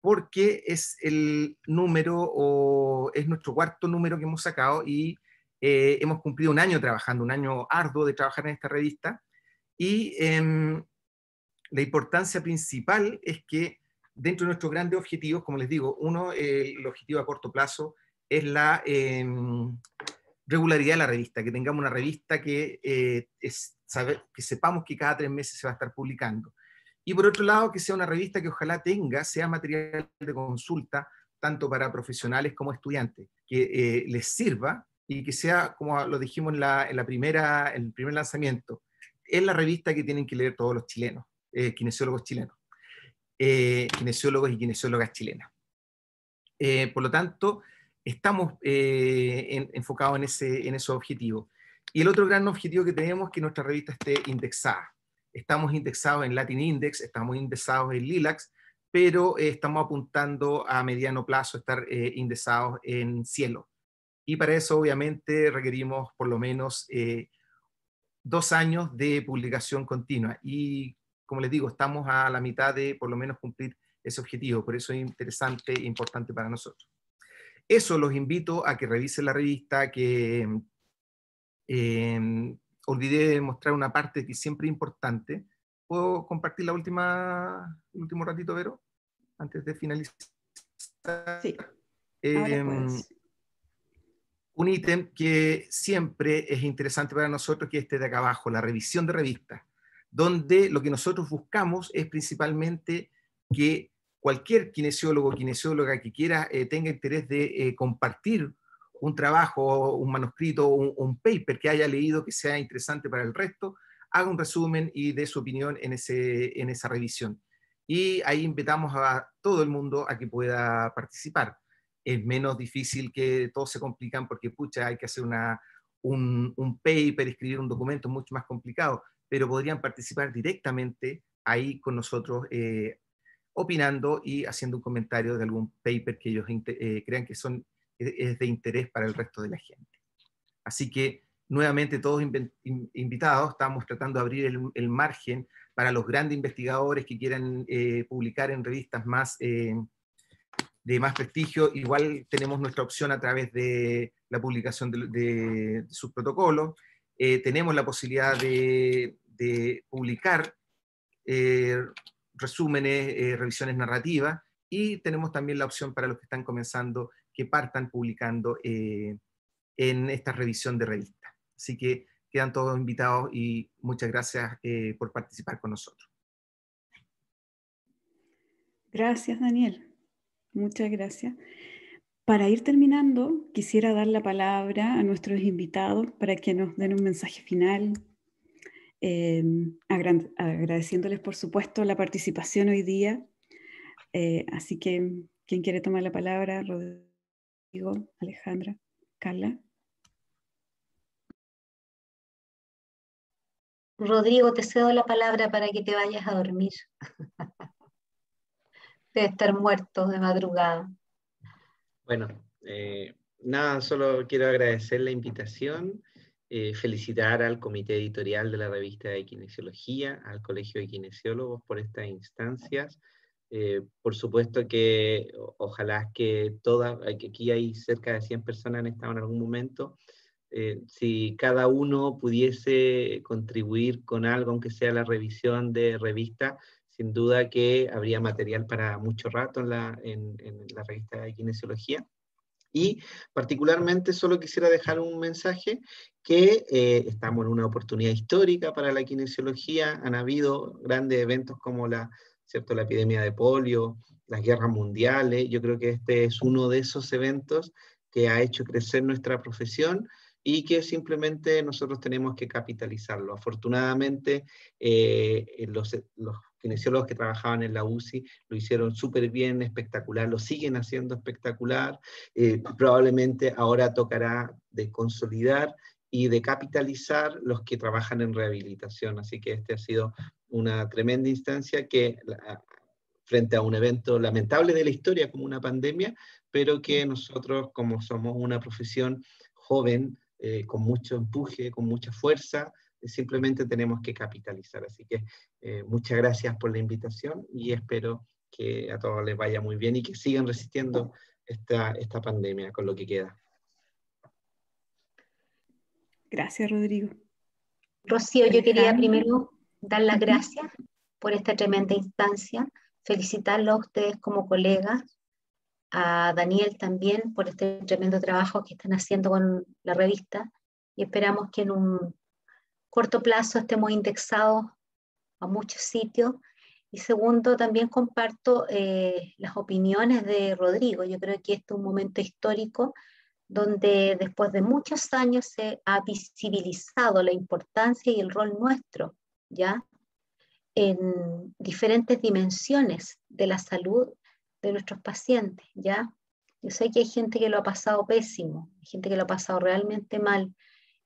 porque es el número, o es nuestro 4º número que hemos sacado, y hemos cumplido un año trabajando, un año arduo de trabajar en esta revista, y la importancia principal es que dentro de nuestros grandes objetivos, como les digo, el objetivo a corto plazo es la regularidad de la revista, que tengamos una revista que sepamos que cada 3 meses se va a estar publicando. Y por otro lado, que sea una revista que ojalá sea material de consulta, tanto para profesionales como estudiantes, que les sirva y que sea, como lo dijimos en el primer lanzamiento, es la revista que tienen que leer todos los chilenos. Kinesiólogos chilenos, kinesiólogos y kinesiólogas chilenas. Por lo tanto, estamos enfocados en esos objetivos. Y el otro gran objetivo que tenemos es que nuestra revista esté indexada. Estamos indexados en Latin Index, estamos indexados en Lilacs, pero estamos apuntando a mediano plazo a estar indexados en Cielo. Y para eso, obviamente, requerimos por lo menos 2 años de publicación continua. Y como les digo, estamos a la mitad de por lo menos cumplir ese objetivo, por eso es interesante e importante para nosotros. Eso, los invito a que revisen la revista, que olvidé mostrar una parte que siempre es importante. ¿Puedo compartir el último ratito, Vero? Antes de finalizar. Sí, ahora puedes. Un ítem que siempre es interesante para nosotros, que es este de acá abajo, la revisión de revistas, donde lo que nosotros buscamos es principalmente que cualquier kinesiólogo o kinesióloga que quiera tenga interés de compartir un trabajo, un manuscrito, un paper que haya leído que sea interesante para el resto, haga un resumen y dé su opinión en esa revisión. Y ahí invitamos a todo el mundo a que pueda participar. Es menos difícil, que todos se complican porque, pucha, hay que hacer un paper, escribir un documento mucho más complicado, pero podrían participar directamente ahí con nosotros, opinando y haciendo un comentario de algún paper que ellos crean que es de interés para el resto de la gente. Así que, nuevamente, todos invitados, estamos tratando de abrir el margen para los grandes investigadores que quieran publicar en revistas de más prestigio. Igual tenemos nuestra opción a través de la publicación de sus protocolos. Tenemos la posibilidad de publicar resúmenes, revisiones narrativas, y tenemos también la opción para los que están comenzando que partan publicando en esta revisión de revistas. Así que quedan todos invitados y muchas gracias por participar con nosotros. Gracias, Daniel. Muchas gracias. Para ir terminando, quisiera dar la palabra a nuestros invitados para que nos den un mensaje final, agradeciéndoles por supuesto la participación hoy día. Así que, ¿quién quiere tomar la palabra? Rodrigo, Alejandra, Carla. Rodrigo, te cedo la palabra para que te vayas a dormir. Debe estar muerto de madrugada. Bueno, nada, solo quiero agradecer la invitación, felicitar al comité editorial de la revista de Kinesiología, al Colegio de Kinesiólogos por estas instancias. Por supuesto que ojalá que aquí hay cerca de 100 personas han estado en algún momento, si cada uno pudiese contribuir con algo, aunque sea la revisión de revista, sin duda que habría material para mucho rato en la revista de Kinesiología. Y particularmente solo quisiera dejar un mensaje que estamos en una oportunidad histórica para la kinesiología. Han habido grandes eventos como la epidemia de polio, las guerras mundiales. Yo creo que este es uno de esos eventos que ha hecho crecer nuestra profesión y que simplemente nosotros tenemos que capitalizarlo. Afortunadamente, los kinesiólogos que trabajaban en la UCI lo hicieron súper bien, espectacular, lo siguen haciendo espectacular. Probablemente ahora tocará de consolidar y de capitalizar los que trabajan en rehabilitación. Así que este ha sido una tremenda instancia que, frente a un evento lamentable de la historia como una pandemia, pero que nosotros, como somos una profesión joven, con mucho empuje, con mucha fuerza, simplemente tenemos que capitalizar. Así que muchas gracias por la invitación y espero que a todos les vaya muy bien y que sigan resistiendo esta pandemia con lo que queda. Gracias, Rodrigo. Rocío, yo quería primero dar las gracias por esta tremenda instancia, felicitarlos a ustedes como colegas, a Daniel también por este tremendo trabajo que están haciendo con la revista, y esperamos que en un corto plazo estemos indexados a muchos sitios. Y segundo, también comparto las opiniones de Rodrigo. Yo creo que este es un momento histórico donde después de muchos años se ha visibilizado la importancia y el rol nuestro, ¿ya?, en diferentes dimensiones de la salud de nuestros pacientes, ¿ya? Yo sé que hay gente que lo ha pasado pésimo, hay gente que lo ha pasado realmente mal,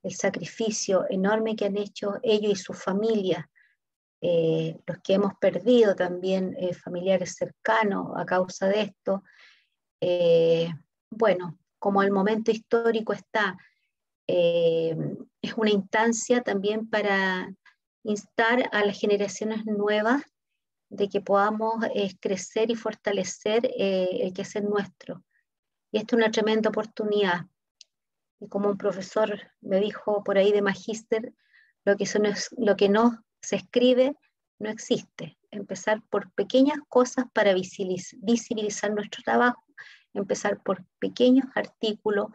el sacrificio enorme que han hecho ellos y sus familias, los que hemos perdido también familiares cercanos a causa de esto. Bueno, como el momento histórico está, es una instancia también para instar a las generaciones nuevas de que podamos crecer y fortalecer el quehacer nuestro. Y esto es una tremenda oportunidad. Y como un profesor me dijo por ahí de magíster, lo que no se escribe no existe. Empezar por pequeñas cosas para visibilizar nuestro trabajo, empezar por pequeños artículos,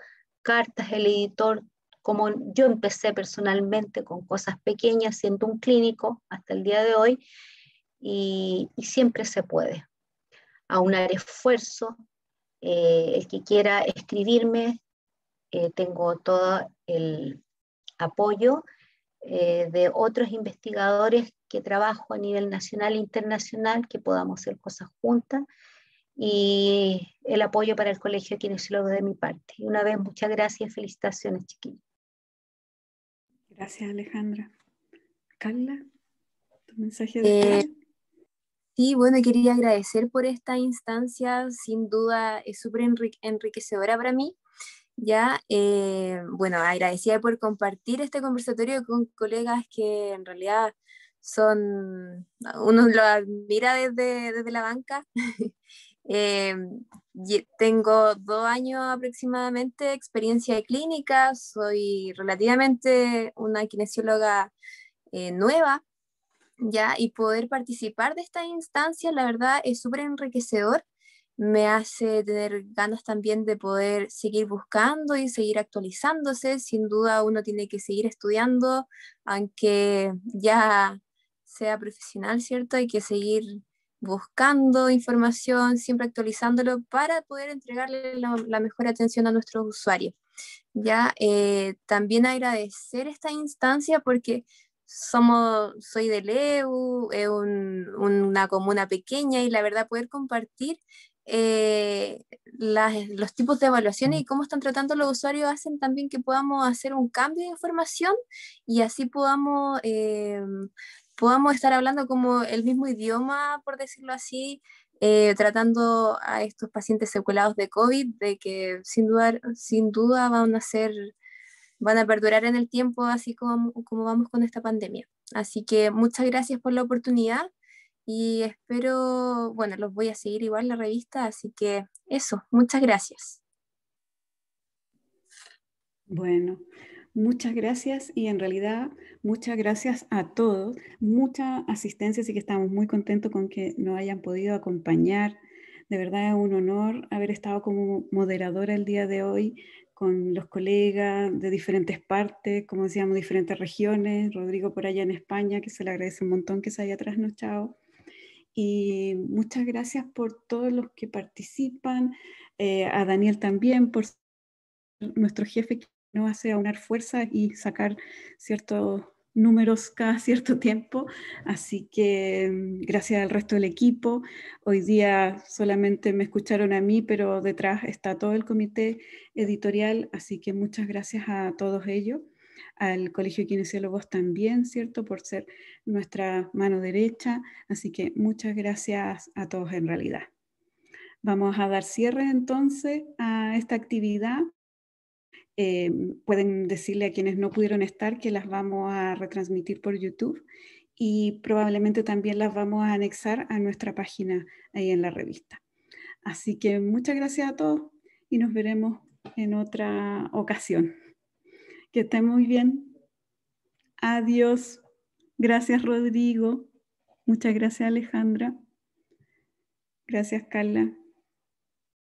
cartas al editor, como yo empecé personalmente con cosas pequeñas, siendo un clínico hasta el día de hoy, y siempre se puede. Aunar esfuerzo, el que quiera escribirme, tengo todo el apoyo de otros investigadores que trabajo a nivel nacional e internacional, que podamos hacer cosas juntas, y el apoyo para el Colegio de Kinesiólogos de mi parte. Y una vez, muchas gracias y felicitaciones, chiquillos. Gracias, Alejandra. Carla, tu mensaje de Sí, bueno, quería agradecer por esta instancia, sin duda es súper enriquecedora para mí. Ya, bueno, agradecida por compartir este conversatorio con colegas que en realidad uno lo admira desde la banca. Tengo 2 años aproximadamente de experiencia clínica, soy relativamente una kinesióloga nueva, ya, y poder participar de esta instancia, la verdad, es súper enriquecedor. Me hace tener ganas también de poder seguir buscando y seguir actualizándose. Sin duda uno tiene que seguir estudiando, aunque ya sea profesional, ¿cierto? Hay que seguir buscando información, siempre actualizándolo para poder entregarle la mejor atención a nuestros usuarios. Ya, también agradecer esta instancia porque soy de Leu, es una comuna pequeña, y la verdad poder compartir los tipos de evaluaciones y cómo están tratando los usuarios hacen también que podamos hacer un cambio de información y así podamos estar hablando como el mismo idioma, por decirlo así, tratando a estos pacientes secuelados de COVID, de que sin duda van a perdurar en el tiempo, así como vamos con esta pandemia. Así que muchas gracias por la oportunidad y espero, bueno, los voy a seguir igual la revista, así que eso, muchas gracias. Bueno, muchas gracias y en realidad muchas gracias a todos, mucha asistencia, así que estamos muy contentos con que nos hayan podido acompañar. De verdad es un honor haber estado como moderadora el día de hoy con los colegas de diferentes partes, como decíamos, diferentes regiones, Rodrigo por allá en España, que se le agradece un montón que se haya trasnochado. Y muchas gracias por todos los que participan, a Daniel también por ser nuestro jefe que nos hace aunar fuerzas y sacar ciertos números cada cierto tiempo, así que gracias al resto del equipo. Hoy día solamente me escucharon a mí, pero detrás está todo el comité editorial, así que muchas gracias a todos ellos, al Colegio de Kinesiólogos también, ¿cierto?, por ser nuestra mano derecha, así que muchas gracias a todos en realidad. Vamos a dar cierre entonces a esta actividad. Pueden decirle a quienes no pudieron estar que las vamos a retransmitir por YouTube y probablemente también las vamos a anexar a nuestra página ahí en la revista. Así que muchas gracias a todos y nos veremos en otra ocasión. Que estén muy bien. Adiós. Gracias, Rodrigo. Muchas gracias, Alejandra. Gracias, Carla.